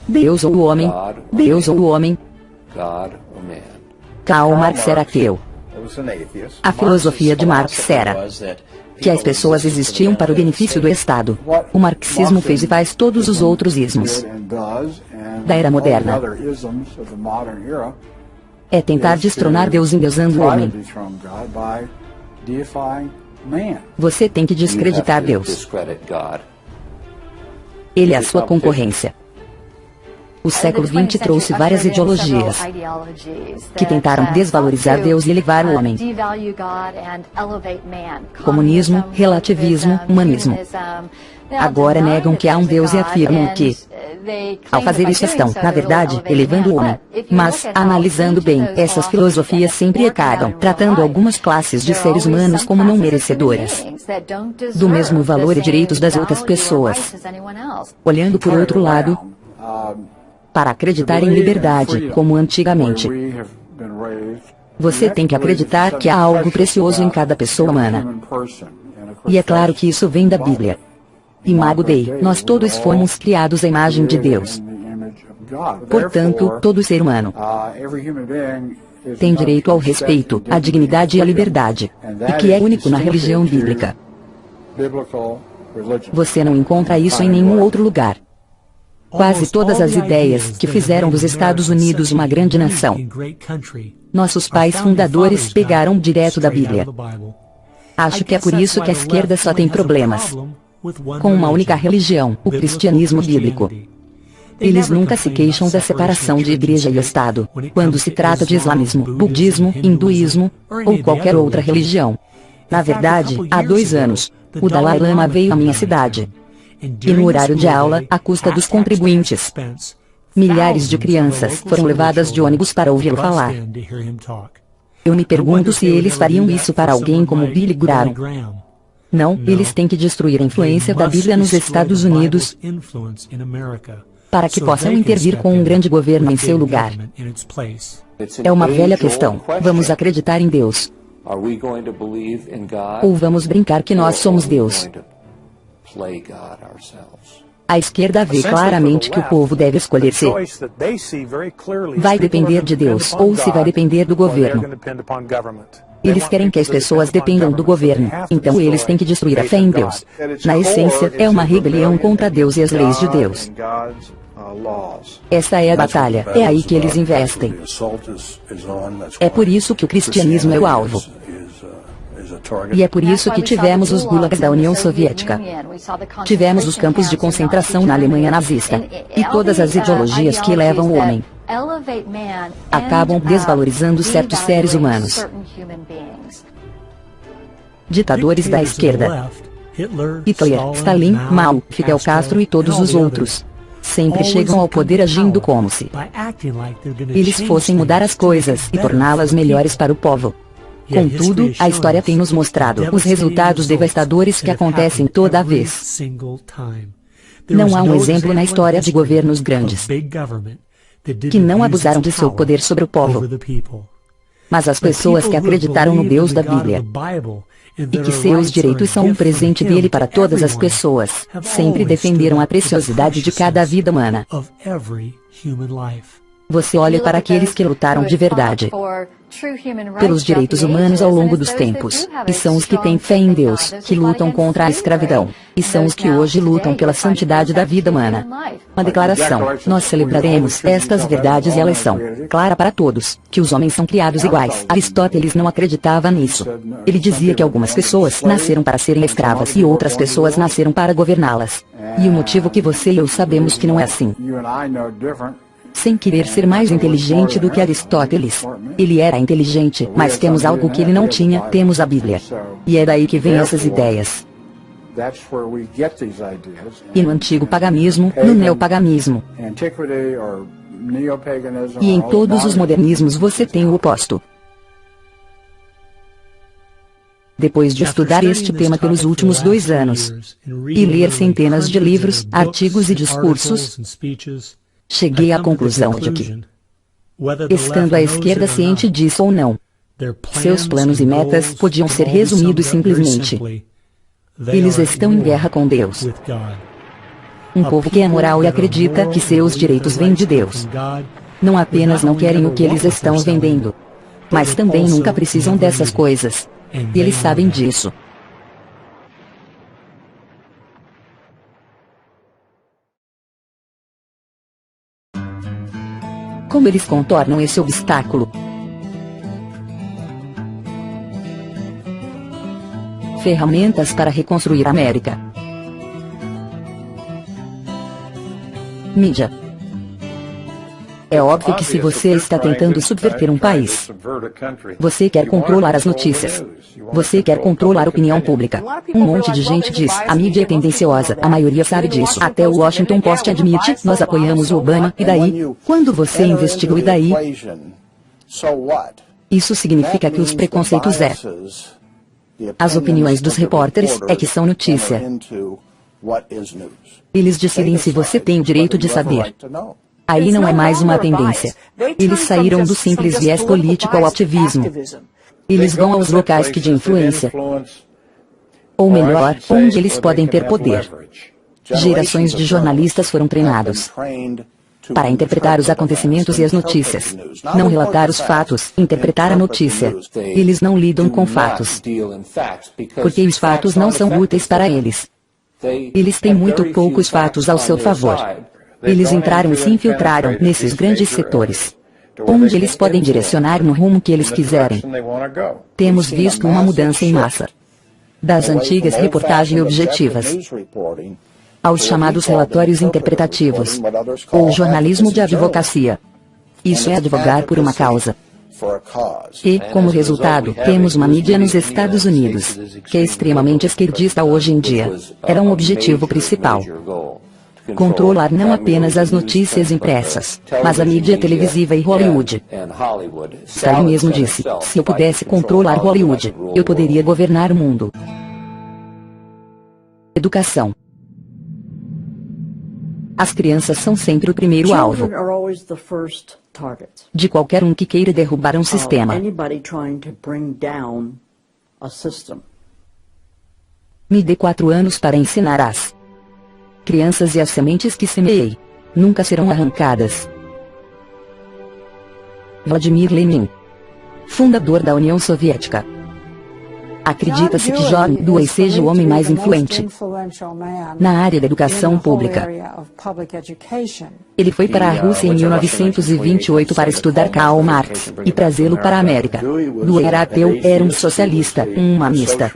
Deus ou o homem? Deus ou o homem? Karl Marx era ateu. A filosofia de Marx era que as pessoas existiam para o benefício do Estado. O marxismo fez e faz todos os outros ismos da era moderna. É tentar destronar Deus endeusando o homem. Você tem que descreditar Deus. Ele é a sua concorrência. O século XX trouxe várias ideologias que tentaram desvalorizar Deus e elevar o homem. Comunismo, relativismo, humanismo. Agora negam que há um Deus e afirmam que, ao fazer isso, estão, na verdade, elevando o homem. Mas, analisando bem, essas filosofias sempre acabam tratando algumas classes de seres humanos como não merecedoras do mesmo valor e direitos das outras pessoas. Olhando por outro lado, para acreditar em liberdade, como antigamente, você tem que acreditar que há algo precioso em cada pessoa humana. E é claro que isso vem da Bíblia. Imago Dei, nós todos fomos criados à imagem de Deus. Portanto, todo ser humano tem direito ao respeito, à dignidade e à liberdade, e que é único na religião bíblica. Você não encontra isso em nenhum outro lugar. Quase todas as ideias que fizeram dos Estados Unidos uma grande nação, nossos pais fundadores pegaram direto da Bíblia. Acho que é por isso que a esquerda só tem problemas com uma única religião, o cristianismo bíblico. Eles nunca se queixam da separação de igreja e Estado, quando se trata de islamismo, budismo, hinduísmo, ou qualquer outra religião. Na verdade, há 2 anos, o Dalai Lama veio à minha cidade. E no horário de aula, à custa dos contribuintes, milhares de crianças foram levadas de ônibus para ouvi-lo falar. Eu me pergunto se eles fariam isso para alguém como Billy Graham. Não, eles têm que destruir a influência da Bíblia nos Estados Unidos para que possam intervir com um grande governo em seu lugar. É uma velha questão. Vamos acreditar em Deus? Ou vamos brincar que nós somos Deus? A esquerda vê claramente que o povo deve escolher se vai depender de Deus ou se vai depender do governo. Eles querem que as pessoas dependam do governo, então eles têm que destruir a fé em Deus. Na essência, é uma rebelião contra Deus e as leis de Deus. Essa é a batalha, é aí que eles investem. É por isso que o cristianismo é o alvo. E é por isso que tivemos os gulags da União Soviética. Tivemos os campos de concentração na Alemanha nazista. E todas as ideologias que elevam o homem acabam desvalorizando certos seres humanos. Ditadores da esquerda, Hitler, Stalin, Mao, Fidel Castro e todos os outros, sempre chegam ao poder agindo como se eles fossem mudar as coisas e torná-las melhores para o povo. Contudo, a história tem nos mostrado os resultados devastadores que acontecem toda vez. Não há um exemplo na história de governos grandes que não abusaram de seu poder sobre o povo. Mas as pessoas que acreditaram no Deus da Bíblia e que seus direitos são um presente dele para todas as pessoas, sempre defenderam a preciosidade de cada vida humana. Você olha para aqueles que lutaram de verdade pelos direitos humanos ao longo dos tempos, e são os que têm fé em Deus, que lutam contra a escravidão, e são os que hoje lutam pela santidade da vida humana. Uma declaração: nós celebraremos estas verdades e elas são clara para todos, que os homens são criados iguais. Aristóteles não acreditava nisso. Ele dizia que algumas pessoas nasceram para serem escravas e outras pessoas nasceram para governá-las. E o motivo que você e eu sabemos que não é assim. Sem querer ser mais inteligente do que Aristóteles. Ele era inteligente, mas temos algo que ele não tinha, temos a Bíblia. E é daí que vêm essas ideias. E no antigo paganismo, no neopaganismo, e em todos os modernismos você tem o oposto. Depois de estudar este tema pelos últimos 2 anos, e ler centenas de livros, artigos e discursos, cheguei à conclusão de que, estando a esquerda ciente disso ou não, seus planos e metas podiam ser resumidos simplesmente: Eles estão em guerra com Deus. Um povo que é moral e acredita que seus direitos vêm de Deus. Não apenas não querem o que eles estão vendendo, mas também nunca precisam dessas coisas. E eles sabem disso. Como eles contornam esse obstáculo? Ferramentas para reconstruir a América. Mídia. É óbvio que se você está tentando subverter um país, você quer controlar as notícias. Você quer controlar a opinião pública. Um monte de gente diz, a mídia é tendenciosa, a maioria sabe disso. Até o Washington Post admite, nós apoiamos o Obama, e daí? Quando você investiga o e daí? Isso significa que os preconceitos as opiniões dos repórteres é que são notícia. Eles decidem se você tem o direito de saber. Aí não é mais uma tendência. Eles saíram do simples viés político ao ativismo. Eles vão aos locais que de influência. Ou melhor, onde eles podem ter poder. Gerações de jornalistas foram treinados para interpretar os acontecimentos e as notícias. Não relatar os fatos, interpretar a notícia. Eles não lidam com fatos, porque os fatos não são úteis para eles. Eles têm muito poucos fatos ao seu favor. Eles entraram e se infiltraram nesses grandes setores, onde eles podem direcionar no rumo que eles quiserem. Temos visto uma mudança em massa das antigas reportagens objetivas aos chamados relatórios interpretativos, ou jornalismo de advocacia. Isso é advogar por uma causa. E, como resultado, temos uma mídia nos Estados Unidos, que é extremamente esquerdista hoje em dia. Era um objetivo principal. Controlar não apenas as notícias impressas, mas a mídia televisiva e Hollywood. Stalin mesmo disse, se eu pudesse controlar Hollywood, eu poderia governar o mundo. Educação. As crianças são sempre o primeiro alvo de qualquer um que queira derrubar um sistema. Me dê 4 anos para ensinar as crianças e as sementes que semeei nunca serão arrancadas. Vladimir Lenin, fundador da União Soviética. Acredita-se que John Dewey seja o homem mais influente na área da educação pública. Ele foi para a Rússia em 1928 para estudar Karl Marx e trazê-lo para a América. Dewey era ateu, era um socialista, um humanista.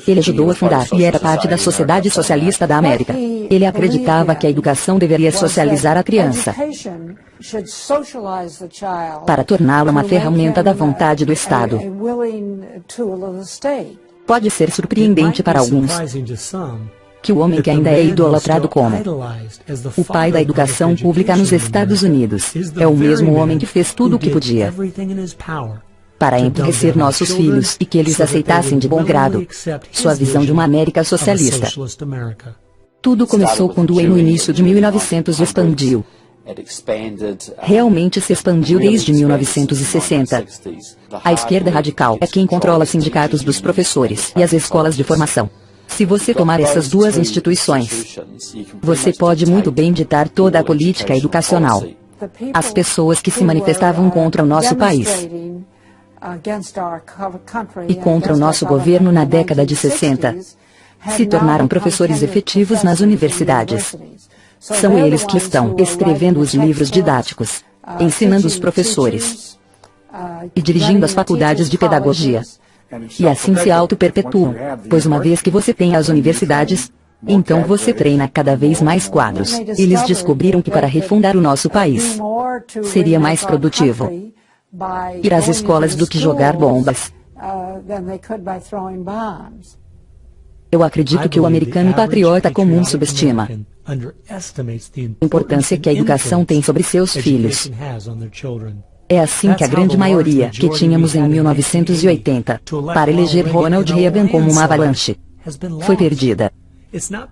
Ele ajudou a fundar e era parte da Sociedade Socialista da América. Ele acreditava que a educação deveria socializar a criança para torná-la uma ferramenta da vontade do Estado. Pode ser surpreendente para alguns que o homem que ainda é idolatrado como o pai da educação pública nos Estados Unidos é o mesmo homem que fez tudo o que podia para enriquecer nossos filhos e que eles aceitassem de bom grado sua visão de uma América socialista. Tudo começou quando Dewey no início de 1900 expandiu. Realmente se expandiu desde 1960. A esquerda radical é quem controla sindicatos dos professores e as escolas de formação. Se você tomar essas duas instituições, você pode muito bem ditar toda a política educacional. As pessoas que se manifestavam contra o nosso país e contra o nosso governo na década de 60 se tornaram professores efetivos nas universidades. São eles que estão escrevendo os livros didáticos, ensinando os professores e dirigindo as faculdades de pedagogia. E assim se auto-perpetuam, pois uma vez que você tem as universidades, então você treina cada vez mais quadros. Eles descobriram que para refundar o nosso país, seria mais produtivo ir às escolas do que jogar bombas. Eu acredito que o americano patriota comum subestima a importância que a educação tem sobre seus filhos. É assim que a grande maioria que tínhamos em 1980 para eleger Ronald Reagan como uma avalanche foi perdida.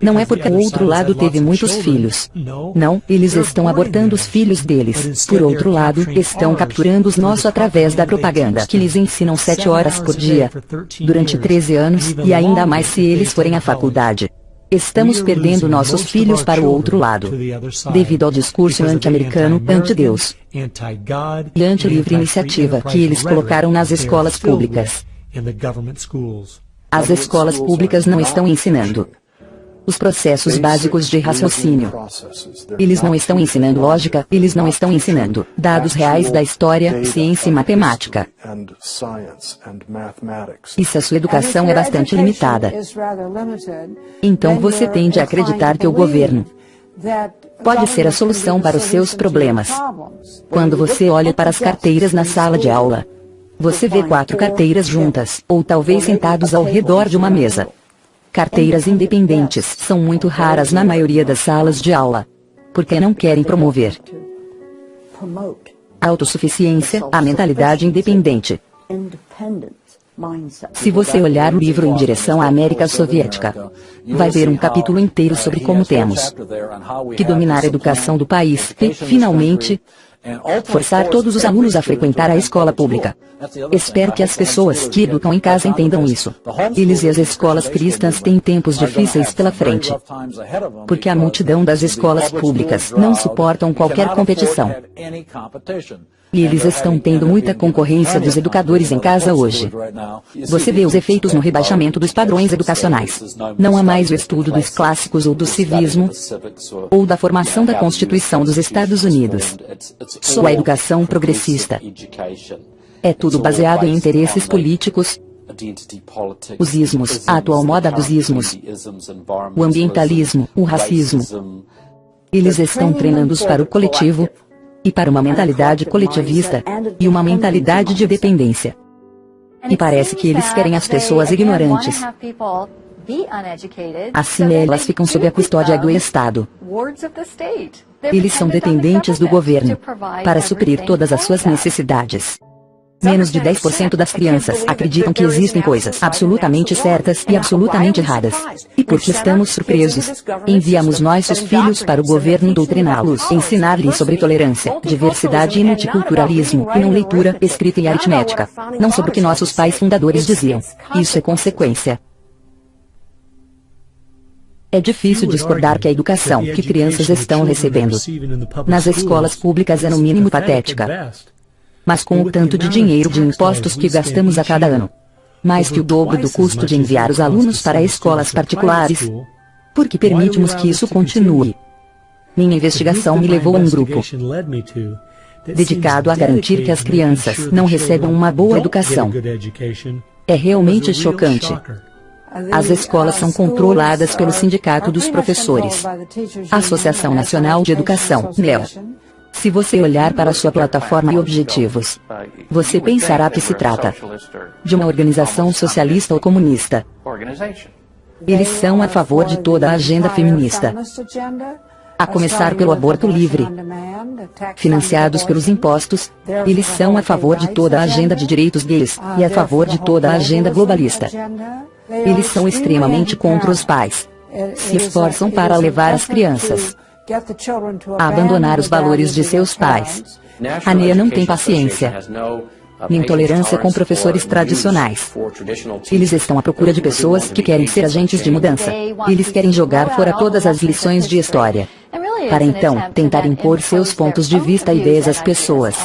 Não é porque o outro lado teve muitos filhos. Não, eles estão abortando os filhos deles. Por outro lado, estão capturando os nossos através da propaganda que lhes ensinam 7 horas por dia, durante 13 anos, e ainda mais se eles forem à faculdade. Estamos perdendo nossos filhos para o outro lado, devido ao discurso anti-americano, anti-Deus e anti-livre iniciativa que eles colocaram nas escolas públicas. As escolas públicas não estão ensinando os processos básicos de raciocínio. Eles não estão ensinando lógica, eles não estão ensinando dados reais da história, ciência e matemática. E se a sua educação é bastante limitada, então você tende a acreditar que o governo pode ser a solução para os seus problemas. Quando você olha para as carteiras na sala de aula, você vê 4 carteiras juntas, ou talvez sentados ao redor de uma mesa. Carteiras independentes são muito raras na maioria das salas de aula, porque não querem promover a autossuficiência, a mentalidade independente. Se você olhar o livro Em Direção à América Soviética, vai ver um capítulo inteiro sobre como temos que dominar a educação do país e, finalmente, forçar todos os alunos a frequentar a escola pública. Espero que as pessoas que educam em casa entendam isso. Eles e as escolas cristãs têm tempos difíceis pela frente, porque a multidão das escolas públicas não suportam qualquer competição. E eles estão tendo muita concorrência dos educadores em casa hoje. Você vê os efeitos no rebaixamento dos padrões educacionais. Não há mais o estudo dos clássicos ou do civismo, ou da formação da Constituição dos Estados Unidos. Só a educação progressista. É tudo baseado em interesses políticos, os ismos, a atual moda dos ismos, o ambientalismo, o racismo. Eles estão treinando-os para o coletivo, e para uma mentalidade coletivista, e uma mentalidade de dependência. E parece que eles querem as pessoas ignorantes. Assim elas ficam sob a custódia do Estado. Eles são dependentes do governo para suprir todas as suas necessidades. Menos de 10% das crianças acreditam que existem coisas absolutamente certas e absolutamente erradas. E porque estamos surpresos, enviamos nossos filhos para o governo doutriná-los, ensinar-lhes sobre tolerância, diversidade e multiculturalismo, e não leitura, escrita e aritmética. Não sobre o que nossos pais fundadores diziam. Isso é consequência. É difícil discordar que a educação que crianças estão recebendo nas escolas públicas é no mínimo patética. Mas com o tanto de dinheiro de impostos que gastamos a cada ano, mais que o dobro do custo de enviar os alunos para escolas particulares, por que permitimos que isso continue? Minha investigação me levou a um grupo dedicado a garantir que as crianças não recebam uma boa educação. É realmente chocante. As escolas são controladas pelo Sindicato dos Professores, Associação Nacional de Educação, NEL. Se você olhar para sua plataforma e objetivos, você pensará que se trata de uma organização socialista ou comunista. Eles são a favor de toda a agenda feminista, a começar pelo aborto livre. Financiados pelos impostos, eles são a favor de toda a agenda de direitos gays e a favor de toda a agenda globalista. Eles são extremamente contra os pais. Se esforçam para levar as crianças a abandonar os valores de seus pais. A NEA não tem paciência nem tolerância com professores tradicionais. Eles estão à procura de pessoas que querem ser agentes de mudança. Eles querem jogar fora todas as lições de história, para então tentar impor seus pontos de vista e ideias às pessoas.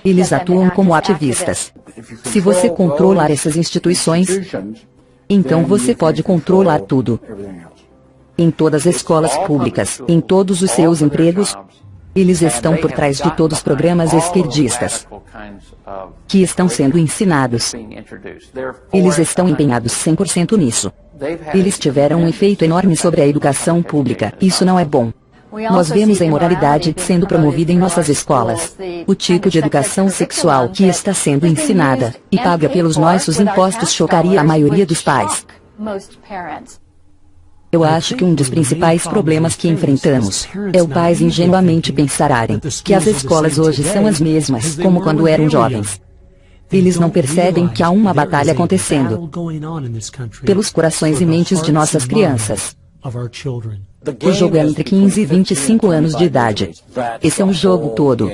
Eles atuam como ativistas. Se você controlar essas instituições, então você pode controlar tudo. Em todas as escolas públicas, em todos os seus empregos, eles estão por trás de todos os programas esquerdistas que estão sendo ensinados. Eles estão empenhados 100% nisso. Eles tiveram um efeito enorme sobre a educação pública. Isso não é bom. Nós vemos a imoralidade sendo promovida em nossas escolas. O tipo de educação sexual que está sendo ensinada e paga pelos nossos impostos chocaria a maioria dos pais. Eu acho que um dos principais problemas que enfrentamos é o pais ingenuamente pensarem que as escolas hoje são as mesmas como quando eram jovens. Eles não percebem que há uma batalha acontecendo pelos corações e mentes de nossas crianças. O jogo é entre 15 e 25 anos de idade. Esse é um jogo todo.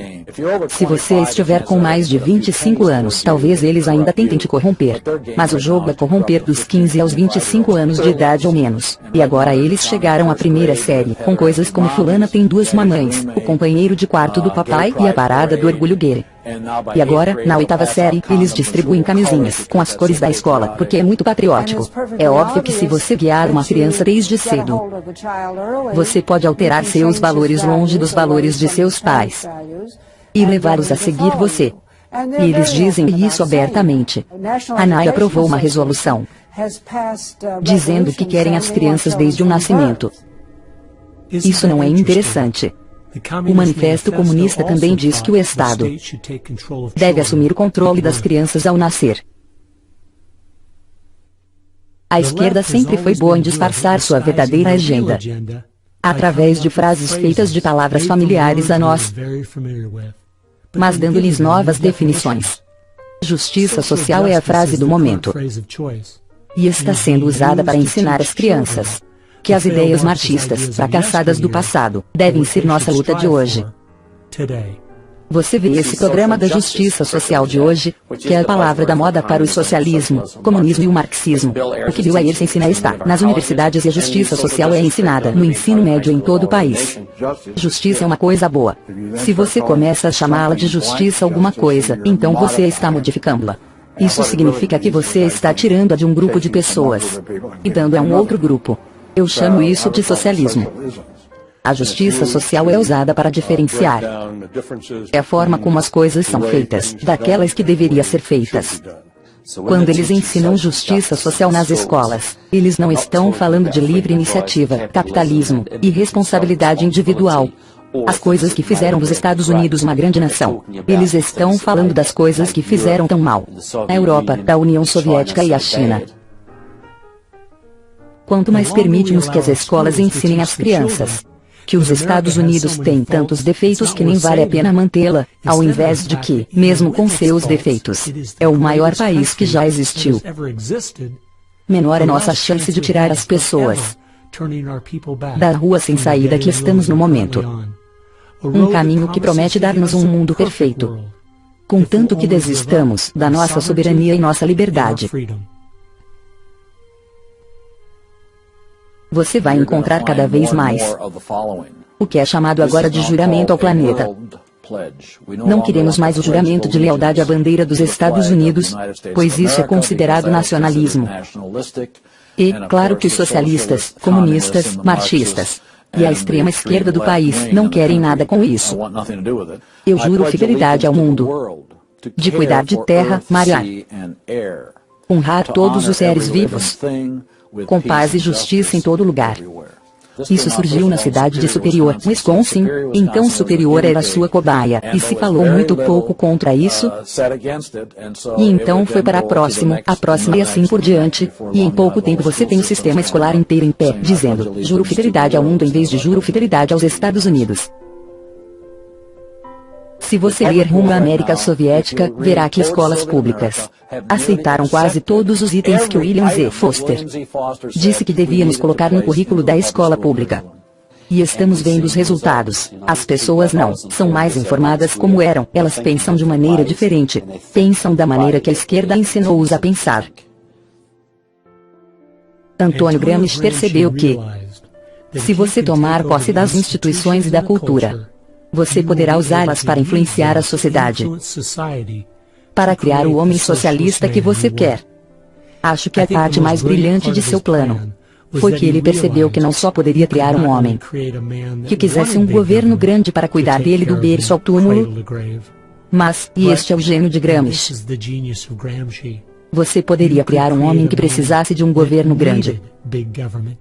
Se você estiver com mais de 25 anos, talvez eles ainda tentem te corromper. Mas o jogo é corromper dos 15 aos 25 anos de idade ou menos. E agora eles chegaram à primeira série, com coisas como fulana tem duas mamães, o companheiro de quarto do papai e a parada do orgulho gay. E agora, na oitava série, eles distribuem camisinhas com as cores da escola, porque é muito patriótico. É óbvio que se você guiar uma criança desde cedo, você pode alterar seus valores longe dos valores de seus pais e levá-los a seguir você. E eles dizem isso abertamente. A NAI aprovou uma resolução dizendo que querem as crianças desde o nascimento. Isso não é interessante? O Manifesto Comunista também diz que o Estado deve assumir o controle das crianças ao nascer. A esquerda sempre foi boa em disfarçar sua verdadeira agenda através de frases feitas de palavras familiares a nós, mas dando-lhes novas definições. Justiça social é a frase do momento e está sendo usada para ensinar às crianças que as ideias marxistas fracassadas do passado devem ser nossa luta de hoje. Você vê esse programa da justiça social de hoje, que é a palavra da moda para o socialismo, comunismo e o marxismo. O que Bill Ayers ensina está nas universidades e a justiça social é ensinada no ensino médio em todo o país. Justiça é uma coisa boa. Se você começa a chamá-la de justiça alguma coisa, então você está modificando-la. Isso significa que você está tirando-a de um grupo de pessoas e dando-a a um outro grupo. Eu chamo isso de socialismo. A justiça social é usada para diferenciar. É a forma como as coisas são feitas, daquelas que deveriam ser feitas. Quando eles ensinam justiça social nas escolas, eles não estão falando de livre iniciativa, capitalismo e responsabilidade individual. As coisas que fizeram dos Estados Unidos uma grande nação. Eles estão falando das coisas que fizeram tão mal na Europa, da União Soviética e a China. Quanto mais permitimos que as escolas ensinem às crianças que os Estados Unidos têm tantos defeitos que nem vale a pena mantê-la, ao invés de que, mesmo com seus defeitos, é o maior país que já existiu, menor é nossa chance de tirar as pessoas da rua sem saída que estamos no momento. Um caminho que promete dar-nos um mundo perfeito, contanto que desistamos da nossa soberania e nossa liberdade. Você vai encontrar cada vez mais o que é chamado agora de juramento ao planeta. Não queremos mais o juramento de lealdade à bandeira dos Estados Unidos, pois isso é considerado nacionalismo. E, claro que os socialistas, comunistas, marxistas e a extrema esquerda do país não querem nada com isso. Eu juro fidelidade ao mundo, de cuidar de terra, mar e ar, honrar todos os seres vivos, com paz e justiça em todo lugar. Isso surgiu na cidade de Superior, Wisconsin, então Superior era sua cobaia, e se falou muito pouco contra isso, e então foi para a próxima e assim por diante, e em pouco tempo você tem o sistema escolar inteiro em pé, dizendo, juro fidelidade ao mundo em vez de juro fidelidade aos Estados Unidos. Se você ler Rumo à América Soviética, verá que escolas públicas aceitaram quase todos os itens que William Z. Foster disse que devíamos colocar no currículo da escola pública. E estamos vendo os resultados. As pessoas não são mais informadas como eram, elas pensam de maneira diferente. Pensam da maneira que a esquerda ensinou-os a pensar. Antônio Gramsci percebeu que, se você tomar posse das instituições e da cultura, você poderá usá-las para influenciar a sociedade, para criar o homem socialista que você quer. Acho que a parte mais brilhante de seu plano foi que ele percebeu que não só poderia criar um homem que quisesse um governo grande para cuidar dele do berço ao túmulo, mas, e este é o gênio de Gramsci, você poderia criar um homem que precisasse de um governo grande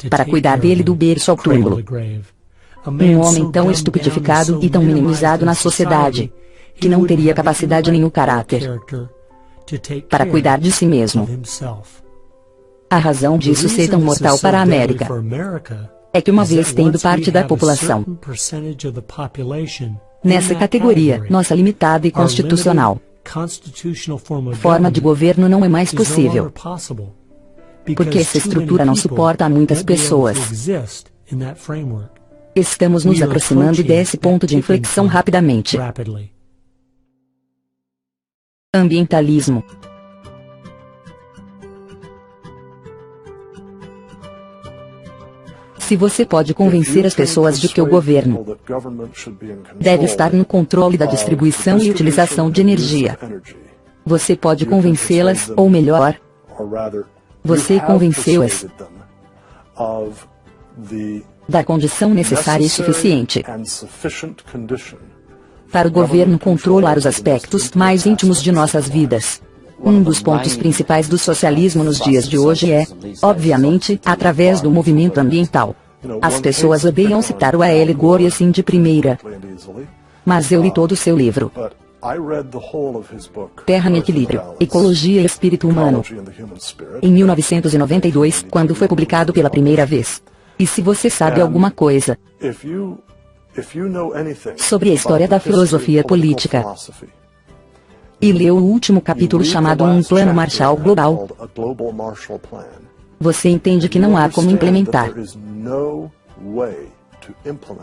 para cuidar dele do berço ao túmulo. Um homem tão estupidificado e tão minimizado na sociedade, que não teria capacidade nem o caráter para cuidar de si mesmo. A razão disso ser tão mortal para a América é que, uma vez tendo parte da população nessa categoria, nossa limitada e constitucional, forma de governo não é mais possível, porque essa estrutura não suporta a muitas pessoas. Estamos nos aproximando desse ponto de inflexão rapidamente. Ambientalismo. Se você pode convencer as pessoas de que o governo deve estar no controle da distribuição e utilização de energia, você pode convencê-las, ou melhor, você convenceu-as da condição necessária e suficiente para o governo controlar os aspectos mais íntimos de nossas vidas. Um dos pontos principais do socialismo nos dias de hoje é, obviamente, através do movimento ambiental. As pessoas odeiam citar o A.L. Gore assim de primeira, mas eu li todo o seu livro, Terra em Equilíbrio, Ecologia e Espírito Humano, em 1992, quando foi publicado pela primeira vez. E se você sabe alguma coisa sobre a história da filosofia política, e leu o último capítulo chamado Um Plano Marshall Global, você entende que não há como implementar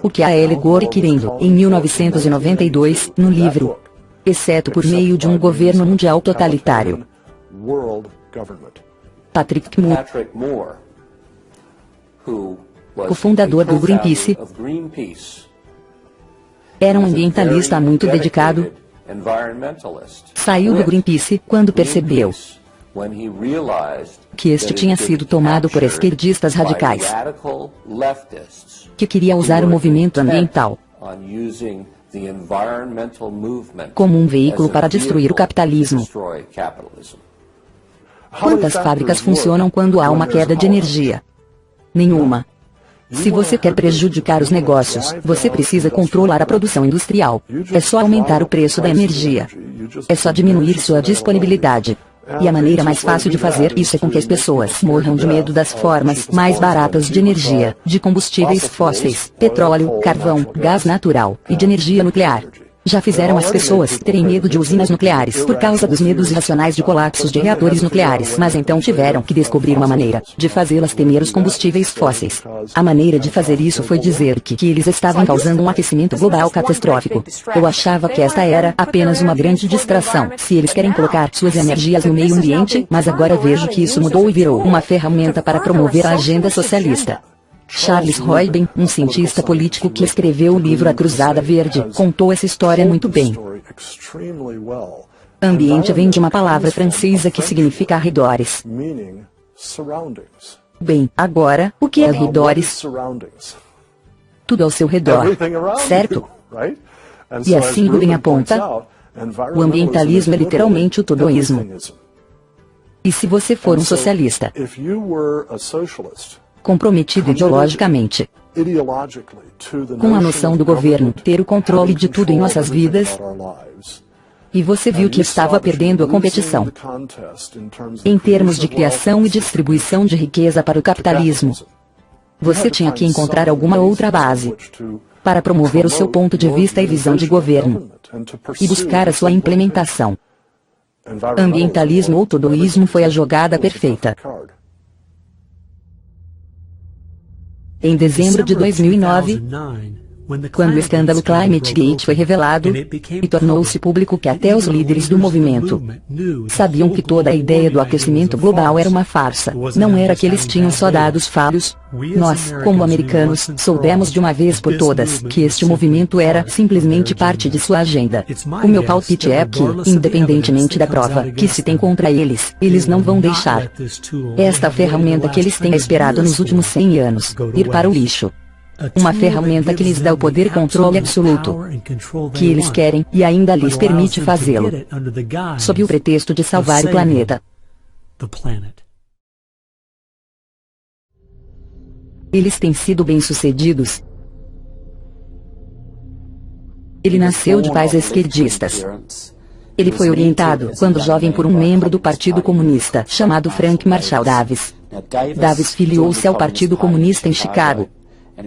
o que a A.L. Gore querendo, em 1992, no livro, exceto por meio de um governo mundial totalitário. Patrick Moore, o fundador do Greenpeace, era um ambientalista muito dedicado. Saiu do Greenpeace quando percebeu que este tinha sido tomado por esquerdistas radicais, que queria usar o movimento ambiental como um veículo para destruir o capitalismo. Quantas fábricas funcionam quando há uma queda de energia? Nenhuma. Se você quer prejudicar os negócios, você precisa controlar a produção industrial. É só aumentar o preço da energia. É só diminuir sua disponibilidade. E a maneira mais fácil de fazer isso é com que as pessoas morram de medo das formas mais baratas de energia, de combustíveis fósseis, petróleo, carvão, gás natural, e de energia nuclear. Já fizeram as pessoas terem medo de usinas nucleares por causa dos medos irracionais de colapsos de reatores nucleares, mas então tiveram que descobrir uma maneira de fazê-las temer os combustíveis fósseis. A maneira de fazer isso foi dizer que eles estavam causando um aquecimento global catastrófico. Eu achava que esta era apenas uma grande distração, se eles querem colocar suas energias no meio ambiente, mas agora vejo que isso mudou e virou uma ferramenta para promover a agenda socialista. Charles Royden, um cientista político que escreveu o livro A Cruzada Verde, contou essa história muito bem. Ambiente vem de uma palavra francesa que significa arredores. Bem, agora, o que é arredores? Tudo ao seu redor, certo? E assim Rubin aponta, o ambientalismo é literalmente o todoísmo. E se você for um socialista, comprometido ideologicamente com a noção do governo ter o controle de tudo em nossas vidas, e você viu que estava perdendo a competição em termos de criação e distribuição de riqueza para o capitalismo, você tinha que encontrar alguma outra base para promover o seu ponto de vista e visão de governo e buscar a sua implementação. Ambientalismo ou todoísmo foi a jogada perfeita. Em dezembro de 2009, quando o escândalo Climate Gate foi revelado, e tornou-se público que até os líderes do movimento sabiam que toda a ideia do aquecimento global era uma farsa, não era que eles tinham só dados falhos. Nós, como americanos, soubemos de uma vez por todas que este movimento era simplesmente parte de sua agenda. O meu palpite é que, independentemente da prova que se tem contra eles, eles não vão deixar esta ferramenta que eles têm esperado nos últimos 100 anos ir para o lixo. Uma ferramenta que lhes dá o poder e controle absoluto que eles querem e ainda lhes permite fazê-lo, sob o pretexto de salvar o planeta. Eles têm sido bem-sucedidos. Ele nasceu de pais esquerdistas. Ele foi orientado, quando jovem, por um membro do Partido Comunista, chamado Frank Marshall Davis. Davis filiou-se ao Partido Comunista em Chicago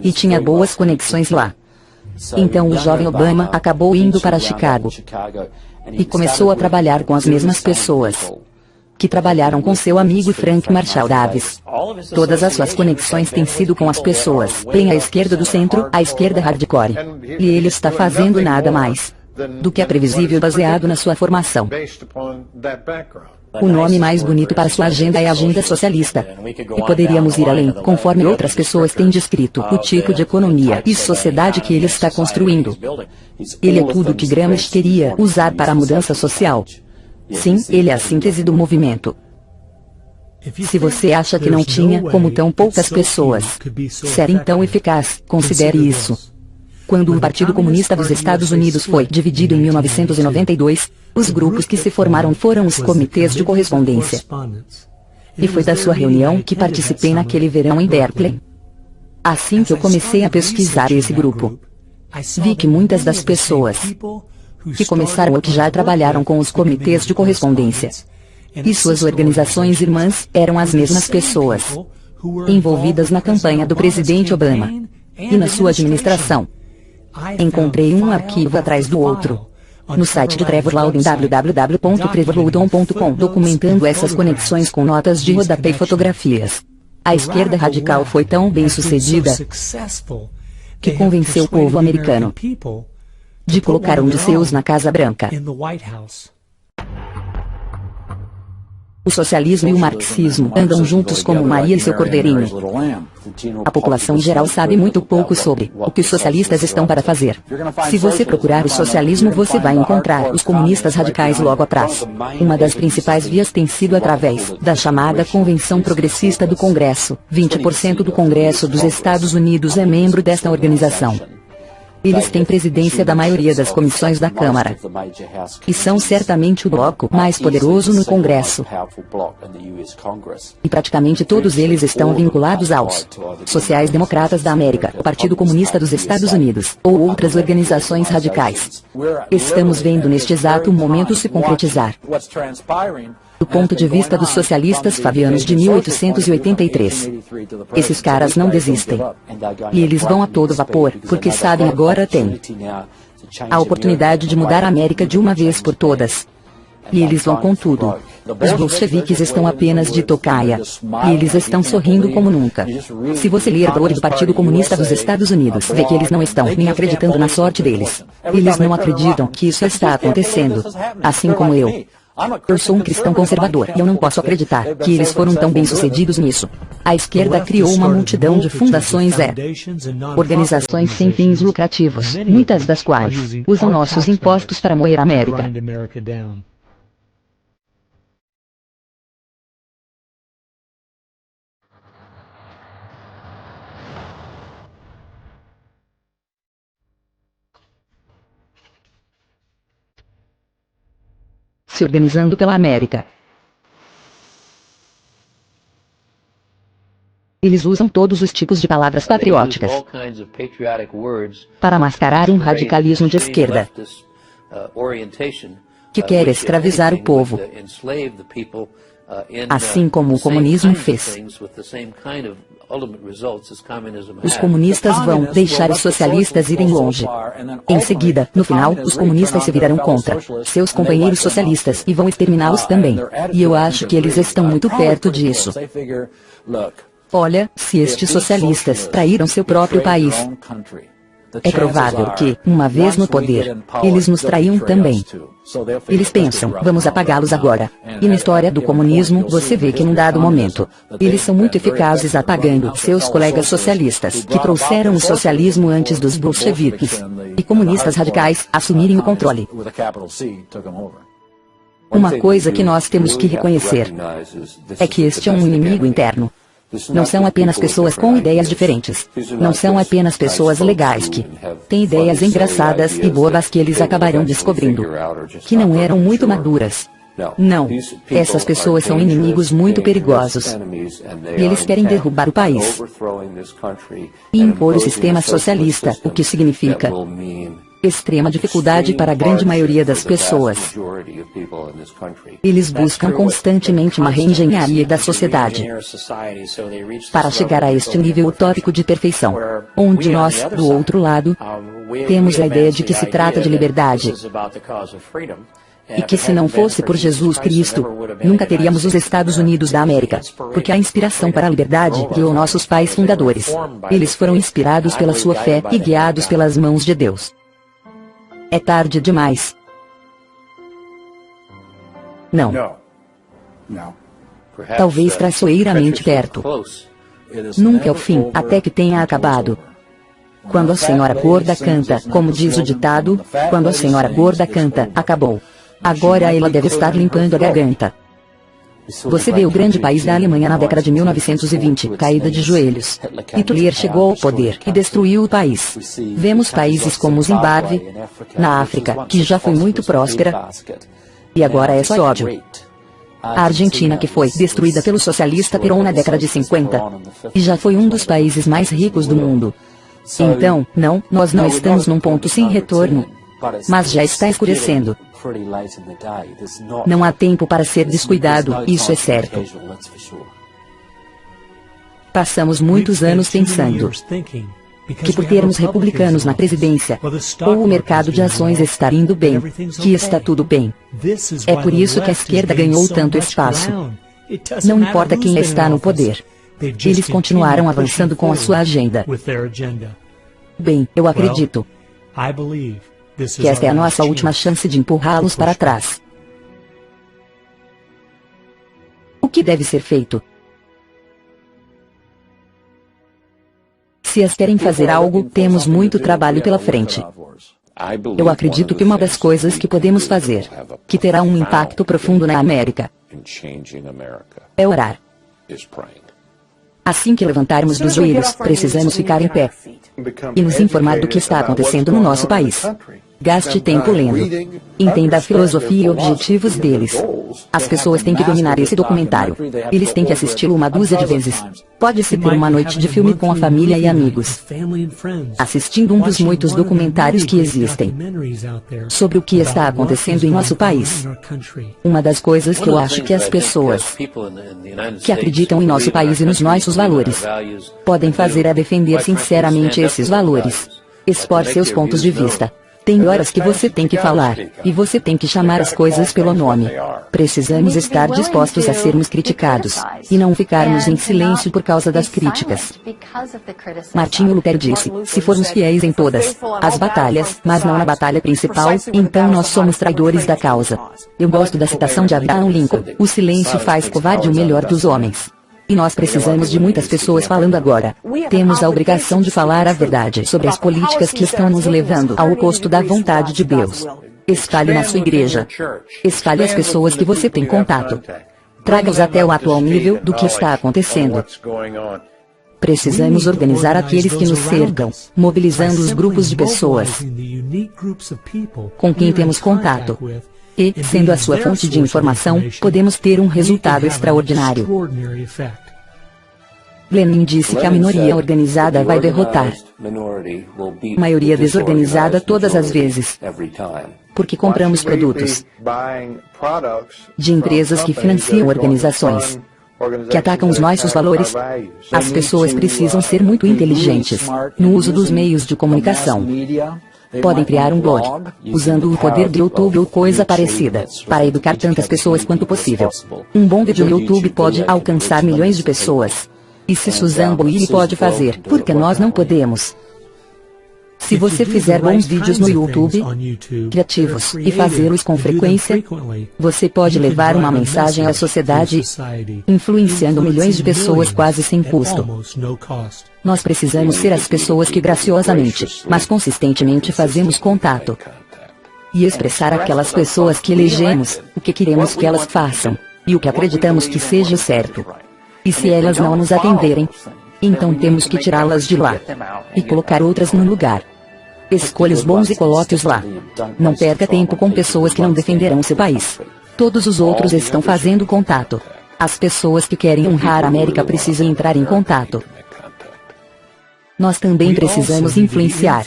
e tinha boas conexões lá. Então o jovem Obama acabou indo para Chicago e começou a trabalhar com as mesmas pessoas que trabalharam com seu amigo Frank Marshall Davis. Todas as suas conexões têm sido com as pessoas, bem à esquerda do centro, à esquerda hardcore. E ele está fazendo nada mais do que é previsível baseado na sua formação. O nome mais bonito para sua agenda é Agenda Socialista. E poderíamos ir além, conforme outras pessoas têm descrito, o tipo de economia e sociedade que ele está construindo. Ele é tudo o que Gramsci queria usar para a mudança social. Sim, ele é a síntese do movimento. Se você acha que não tinha como tão poucas pessoas ser tão eficaz, considere isso. Quando o Partido Comunista dos Estados Unidos foi dividido em 1992, os grupos que se formaram foram os comitês de correspondência. E foi da sua reunião que participei naquele verão em Berkeley. Assim que eu comecei a pesquisar esse grupo, vi que muitas das pessoas que começaram ou que já trabalharam com os comitês de correspondência e suas organizações irmãs eram as mesmas pessoas envolvidas na campanha do presidente Obama e na sua administração. Encontrei um arquivo atrás do outro no site de Trevor Loudon, www.trevorloudon.com, documentando essas conexões com notas de rodapé e fotografias. A esquerda radical foi tão bem sucedida que convenceu o povo americano de colocar um de seus na Casa Branca. O socialismo e o marxismo andam juntos como Maria e seu cordeirinho. A população em geral sabe muito pouco sobre o que os socialistas estão para fazer. Se você procurar o socialismo, você vai encontrar os comunistas radicais logo atrás. Uma das principais vias tem sido através da chamada Convenção Progressista do Congresso. 20% do Congresso dos Estados Unidos é membro desta organização. Eles têm presidência da maioria das comissões da Câmara. E são certamente o bloco mais poderoso no Congresso. E praticamente todos eles estão vinculados aos sociais-democratas da América, o Partido Comunista dos Estados Unidos, ou outras organizações radicais. Estamos vendo neste exato momento se concretizar. Do ponto de vista dos socialistas fabianos de 1883. Esses caras não desistem. E eles vão a todo vapor, porque sabem agora tem a oportunidade de mudar a América de uma vez por todas. E eles vão com tudo. Os bolcheviques estão apenas de tocaia. E eles estão sorrindo como nunca. Se você ler a lore do Partido Comunista dos Estados Unidos, vê que eles não estão nem acreditando na sorte deles. Eles não acreditam que isso está acontecendo. Assim como eu. Eu sou um cristão conservador e eu não posso acreditar que eles foram tão bem-sucedidos nisso. A esquerda criou uma multidão de fundações organizações sem fins lucrativos, muitas das quais usam nossos impostos para moer a América. Se organizando pela América. Eles usam todos os tipos de palavras patrióticas para mascarar um radicalismo de esquerda que quer escravizar o povo, assim como o comunismo fez. Os comunistas vão deixar os socialistas irem longe. Em seguida, no final, os comunistas se virarão contra seus companheiros socialistas e vão exterminá-los também. E eu acho que eles estão muito perto disso. Olha, se estes socialistas traíram seu próprio país, é provável que, uma vez no poder, eles nos traiam também. Eles pensam, vamos apagá-los agora. E na história do comunismo, você vê que num dado momento, eles são muito eficazes apagando seus colegas socialistas, que trouxeram o socialismo antes dos bolcheviques e comunistas radicais assumirem o controle. Uma coisa que nós temos que reconhecer é que este é um inimigo interno. Não são apenas pessoas com ideias diferentes. Não são apenas pessoas legais que têm ideias engraçadas e bobas que eles acabarão descobrindo que não eram muito maduras. Não. Essas pessoas são inimigos muito perigosos. E eles querem derrubar o país e impor o sistema socialista, o que significa extrema dificuldade para a grande maioria das pessoas. Eles buscam constantemente uma reengenharia da sociedade para chegar a este nível utópico de perfeição, onde nós, do outro lado, temos a ideia de que se trata de liberdade. E que se não fosse por Jesus Cristo, nunca teríamos os Estados Unidos da América, porque a inspiração para a liberdade criou nossos pais fundadores. Eles foram inspirados pela sua fé e guiados pelas mãos de Deus. É tarde demais. Não. Talvez traiçoeiramente perto. Nunca é o fim, até que tenha acabado. Quando a senhora gorda canta, como diz o ditado, quando a senhora gorda canta, acabou. Agora ela deve estar limpando a garganta. Você vê o grande país da Alemanha na década de 1920, caída de joelhos. Hitler chegou ao poder e destruiu o país. Vemos países como Zimbábue, na África, que já foi muito próspera, e agora é só ódio. A Argentina, que foi destruída pelo socialista Perón na década de 50, e já foi um dos países mais ricos do mundo. Então, não, nós não estamos num ponto sem retorno, mas já está escurecendo. Não há tempo para ser descuidado, isso é certo. Passamos muitos anos pensando que por termos republicanos na presidência, ou o mercado de ações estar indo bem, que está tudo bem. É por isso que a esquerda ganhou tanto espaço. Não importa quem está no poder. Eles continuaram avançando com a sua agenda. Bem, eu acredito que esta é a nossa última chance de empurrá-los para trás. O que deve ser feito? Se elas querem fazer algo, temos muito trabalho pela frente. Eu acredito que uma das coisas que podemos fazer, que terá um impacto profundo na América, é orar. Assim que levantarmos dos joelhos, precisamos ficar em pé e nos informar do que está acontecendo no nosso país. Gaste tempo lendo. Entenda a filosofia e objetivos deles. As pessoas têm que dominar esse documentário. Eles têm que assisti-lo uma dúzia de vezes. Pode-se ter uma noite de filme com a família e amigos, assistindo um dos muitos documentários que existem sobre o que está acontecendo em nosso país. Uma das coisas que eu acho que as pessoas que acreditam em nosso país e nos nossos valores podem fazer é defender sinceramente esses valores. Expor seus pontos de vista. Tem horas que você tem que falar, e você tem que chamar as coisas pelo nome. Precisamos estar dispostos a sermos criticados, e não ficarmos em silêncio por causa das críticas. Martinho Lutero disse, se formos fiéis em todas as batalhas, mas não na batalha principal, então nós somos traidores da causa. Eu gosto da citação de Abraham Lincoln, o silêncio faz covarde o melhor dos homens. E nós precisamos de muitas pessoas falando agora. Temos a obrigação de falar a verdade sobre as políticas que estão nos levando ao oposto da vontade de Deus. Espalhe na sua igreja. Espalhe as pessoas que você tem contato. Traga-os até o atual nível do que está acontecendo. Precisamos organizar aqueles que nos cercam, mobilizando os grupos de pessoas com quem temos contato. E, sendo a sua fonte de informação, podemos ter um resultado extraordinário. Lenin disse que a minoria organizada vai derrotar a maioria desorganizada todas as vezes, porque compramos produtos de empresas que financiam organizações que atacam os nossos valores. As pessoas precisam ser muito inteligentes no uso dos meios de comunicação. Podem criar um blog, usando o poder do YouTube ou coisa parecida, para educar tantas pessoas quanto possível. Um bom vídeo no YouTube pode alcançar milhões de pessoas. E se Susan Boyle pode fazer, por que nós não podemos? Se você fizer bons vídeos no YouTube, criativos, e fazê-los com frequência, você pode levar uma mensagem à sociedade, influenciando milhões de pessoas quase sem custo. Nós precisamos ser as pessoas que graciosamente, mas consistentemente fazemos contato. E expressar àquelas pessoas que elegemos, o que queremos que elas façam, e o que acreditamos que seja certo. E se elas não nos atenderem, então temos que tirá-las de lá e colocar outras no lugar. Escolha os bons e coloque-os lá. Não perca tempo com pessoas que não defenderão seu país. Todos os outros estão fazendo contato. As pessoas que querem honrar a América precisam entrar em contato. Nós também precisamos influenciar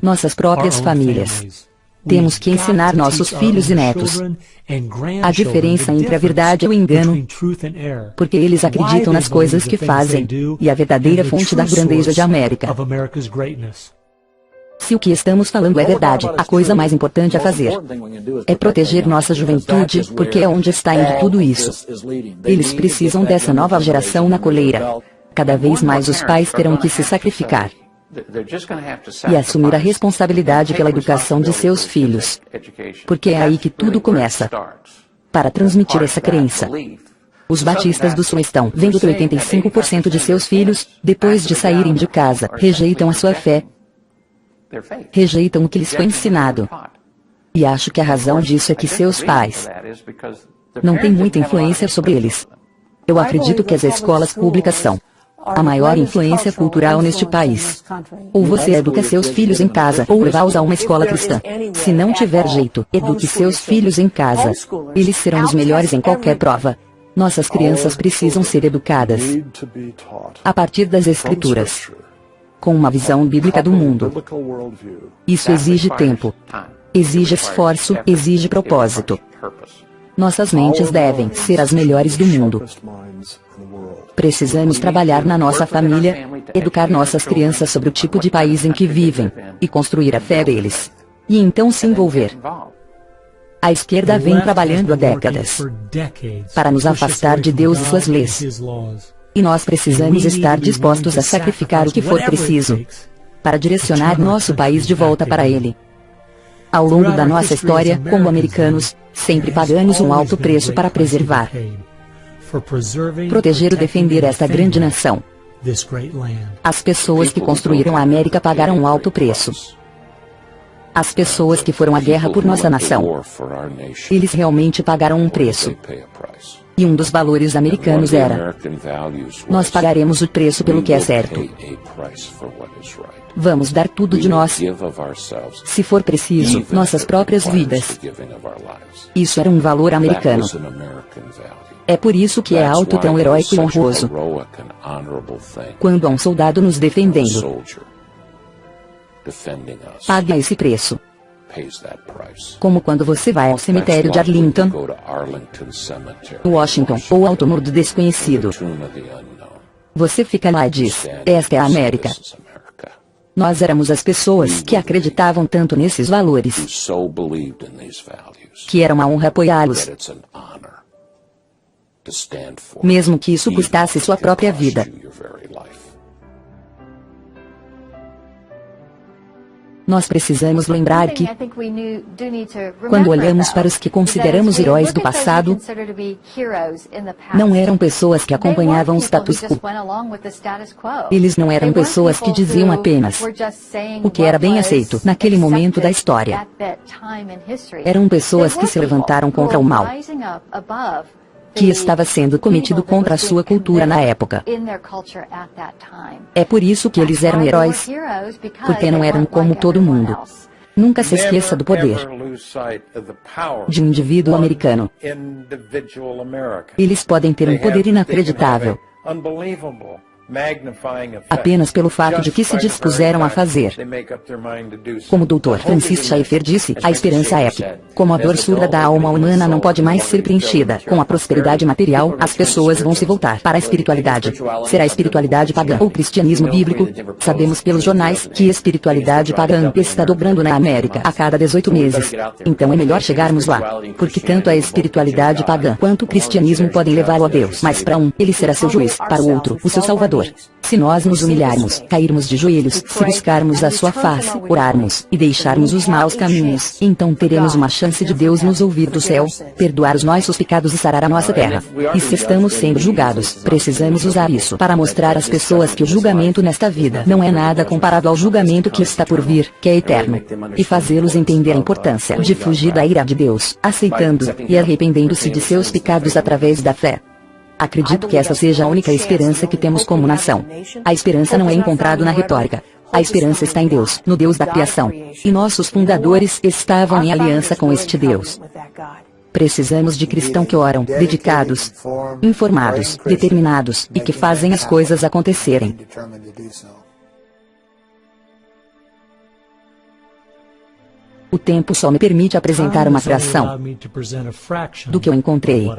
nossas próprias famílias. Temos que ensinar nossos filhos e netos a diferença entre a verdade e o engano, porque eles acreditam nas coisas que fazem, e a verdadeira fonte da grandeza de América. Se o que estamos falando é verdade, a coisa mais importante a fazer é proteger nossa juventude, porque é onde está indo tudo isso. Eles precisam dessa nova geração na coleira. Cada vez mais os pais terão que se sacrificar e assumir a responsabilidade pela educação de seus filhos, porque é aí que tudo começa. Para transmitir essa crença, os batistas do Sul estão vendo que 85% de seus filhos, depois de saírem de casa, rejeitam a sua fé, rejeitam o que lhes foi ensinado. E acho que a razão disso é que seus pais não têm muita influência sobre eles. Eu acredito que as escolas públicas são a maior influência cultural neste país. Ou você educa seus filhos em casa, ou levá-los a uma escola cristã. Se não tiver jeito, eduque seus filhos em casa. Eles serão os melhores em qualquer prova. Nossas crianças precisam ser educadas a partir das Escrituras, com uma visão bíblica do mundo. Isso exige tempo, exige esforço, exige propósito. Nossas mentes devem ser as melhores do mundo. Precisamos trabalhar na nossa família, educar nossas crianças sobre o tipo de país em que vivem, e construir a fé deles. E então se envolver. A esquerda vem trabalhando há décadas para nos afastar de Deus e suas leis. E nós precisamos estar dispostos a sacrificar o que for preciso para direcionar nosso país de volta para Ele. Ao longo da nossa história, como americanos, sempre pagamos um alto preço para preservar, proteger e defender esta grande nação. As pessoas que construíram a América pagaram um alto preço. As pessoas que foram à guerra por nossa nação, eles realmente pagaram um preço. E um dos valores americanos era: nós pagaremos o preço pelo que é certo. Vamos dar tudo de nós, se for preciso, nossas próprias vidas. Isso era um valor americano. É por isso que é algo tão heróico e honroso quando há um soldado nos defendendo. Pague esse preço. Como quando você vai ao cemitério de Arlington, Washington, ou ao túmulo do desconhecido. Você fica lá e diz: esta é a América. Nós éramos as pessoas que acreditavam tanto nesses valores, que era uma honra apoiá-los, mesmo que isso custasse sua própria vida. Nós precisamos lembrar que, quando olhamos para os que consideramos heróis do passado, não eram pessoas que acompanhavam o status quo. Eles não eram pessoas que diziam apenas o que era bem aceito naquele momento da história. Eram pessoas que se levantaram contra o mal que estava sendo cometido contra a sua cultura na época. É por isso que eles eram heróis, porque não eram como todo mundo. Nunca se esqueça do poder de um indivíduo americano. Eles podem ter um poder inacreditável, apenas pelo fato de que se dispuseram a fazer. Como o Dr. Francis Schaeffer disse, a esperança é que, como a dor surda da alma humana não pode mais ser preenchida com a prosperidade material, as pessoas vão se voltar para a espiritualidade. Será a espiritualidade pagã ou cristianismo bíblico? Sabemos pelos jornais que a espiritualidade pagã está dobrando na América a cada 18 meses. Então é melhor chegarmos lá, porque tanto a espiritualidade pagã quanto o cristianismo podem levá-lo a Deus. Mas para um, ele será seu juiz, para o outro, o seu salvador. Se nós nos humilharmos, cairmos de joelhos, se buscarmos a sua face, orarmos, e deixarmos os maus caminhos, então teremos uma chance de Deus nos ouvir do céu, perdoar os nossos pecados e sarar a nossa terra. E se estamos sendo julgados, precisamos usar isso para mostrar às pessoas que o julgamento nesta vida não é nada comparado ao julgamento que está por vir, que é eterno. E fazê-los entender a importância de fugir da ira de Deus, aceitando e arrependendo-se de seus pecados através da fé. Acredito que essa seja a única esperança que temos como nação. A esperança não é encontrada na retórica. A esperança está em Deus, no Deus da criação. E nossos fundadores estavam em aliança com este Deus. Precisamos de cristãos que oram, dedicados, informados, determinados, e que fazem as coisas acontecerem. O tempo só me permite apresentar uma fração do que eu encontrei.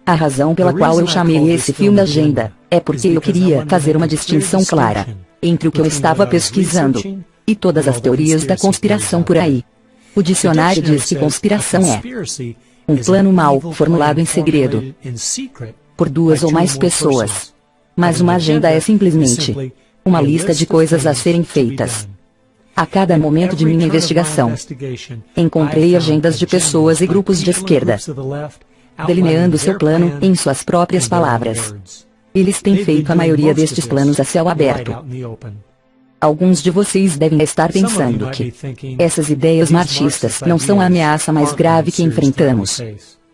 A razão pela qual eu chamei esse filme Agenda é porque eu queria fazer uma distinção clara entre o que eu estava pesquisando e todas as teorias da conspiração por aí. O dicionário diz que conspiração é um plano mal formulado em segredo por duas ou mais pessoas. Mas uma agenda é simplesmente uma lista de coisas a serem feitas. A cada momento de minha investigação, encontrei agendas de pessoas e grupos de esquerda, delineando seu plano em suas próprias palavras. Eles têm feito a maioria destes planos a céu aberto. Alguns de vocês devem estar pensando que essas ideias marxistas não são a ameaça mais grave que enfrentamos.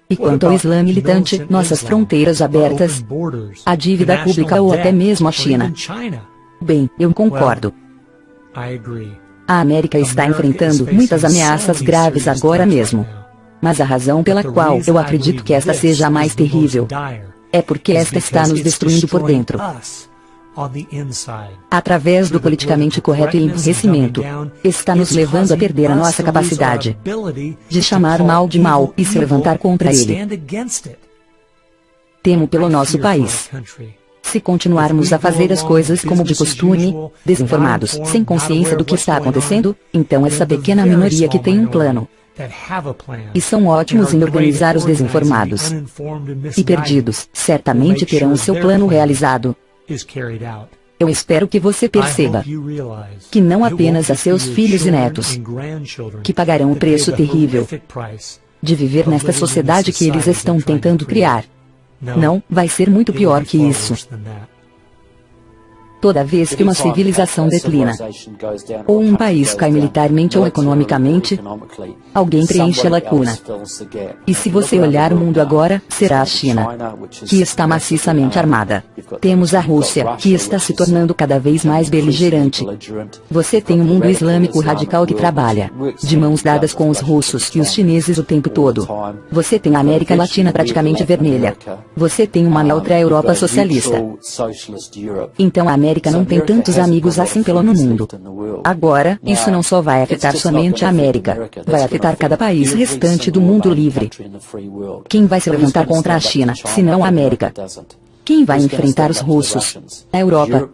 E quanto ao Islã militante, nossas fronteiras abertas, a dívida pública ou até mesmo a China. Bem, eu concordo. A América está enfrentando muitas ameaças graves agora mesmo. Mas a razão pela qual eu acredito que esta seja a mais terrível é porque esta está nos destruindo por dentro. Através do politicamente correto e emburrecimento, está nos levando a perder a nossa capacidade de chamar o mal de mal e se levantar contra ele. Temo pelo nosso país. Se continuarmos a fazer as coisas como de costume, desinformados, sem consciência do que está acontecendo, então essa pequena minoria que tem um plano e são ótimos em organizar os desinformados e perdidos, certamente terão o seu plano realizado. Eu espero que você perceba que não apenas a seus filhos e netos que pagarão o preço terrível de viver nesta sociedade que eles estão tentando criar. Não, vai ser muito pior que isso. Toda vez que uma civilização declina, ou um país cai militarmente ou economicamente, alguém preenche a lacuna. E se você olhar o mundo agora, será a China, que está maciçamente armada. Temos a Rússia, que está se tornando cada vez mais beligerante. Você tem um mundo islâmico radical que trabalha de mãos dadas com os russos e os chineses o tempo todo. Você tem a América Latina praticamente vermelha. Você tem uma neutra Europa socialista. Então a América não tem tantos amigos assim pelo mundo. Agora, isso não só vai afetar somente a América, vai afetar cada país restante do mundo livre. Quem vai se levantar contra a China, se não a América? Quem vai enfrentar os russos? A Europa,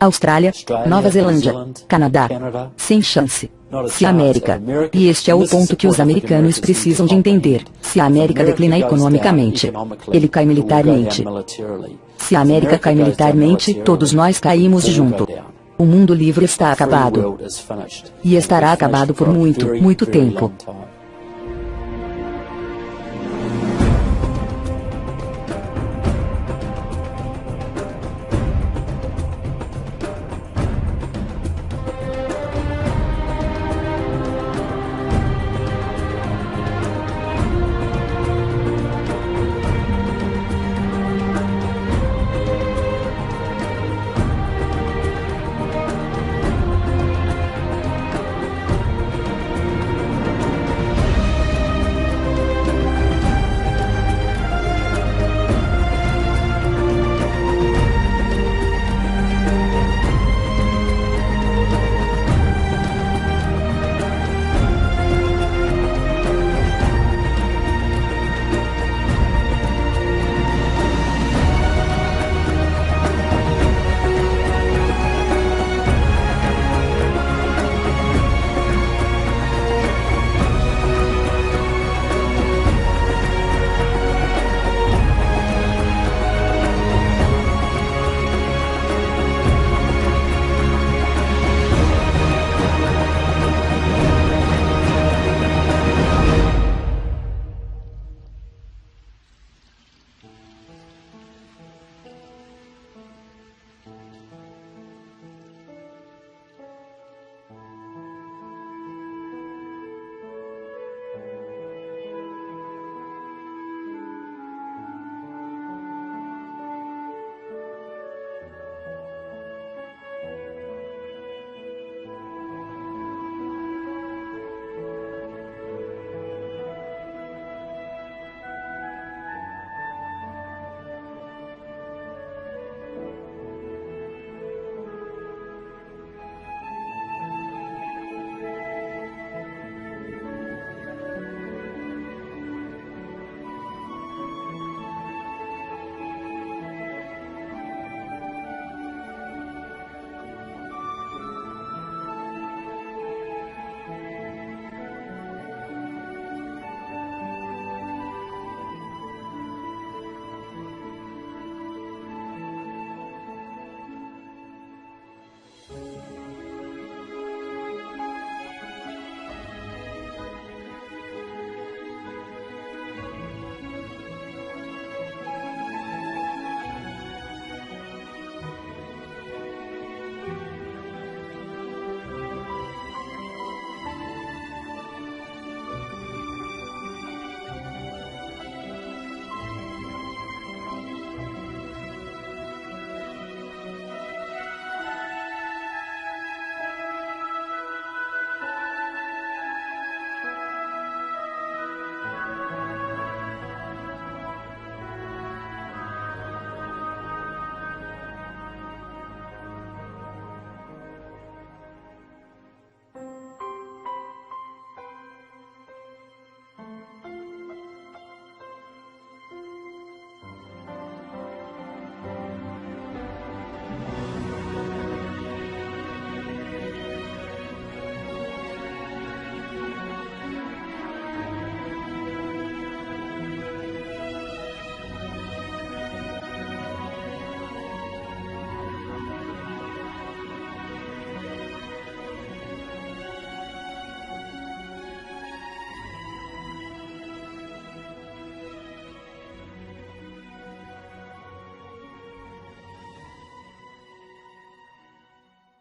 Austrália, Nova Zelândia, Canadá. Sem chance. Se a América, e este é o ponto que os americanos precisam de entender, se a América declina economicamente, ele cai militarmente. Se a América cai militarmente, todos nós caímos junto. O mundo livre está acabado. E estará acabado por muito, muito tempo.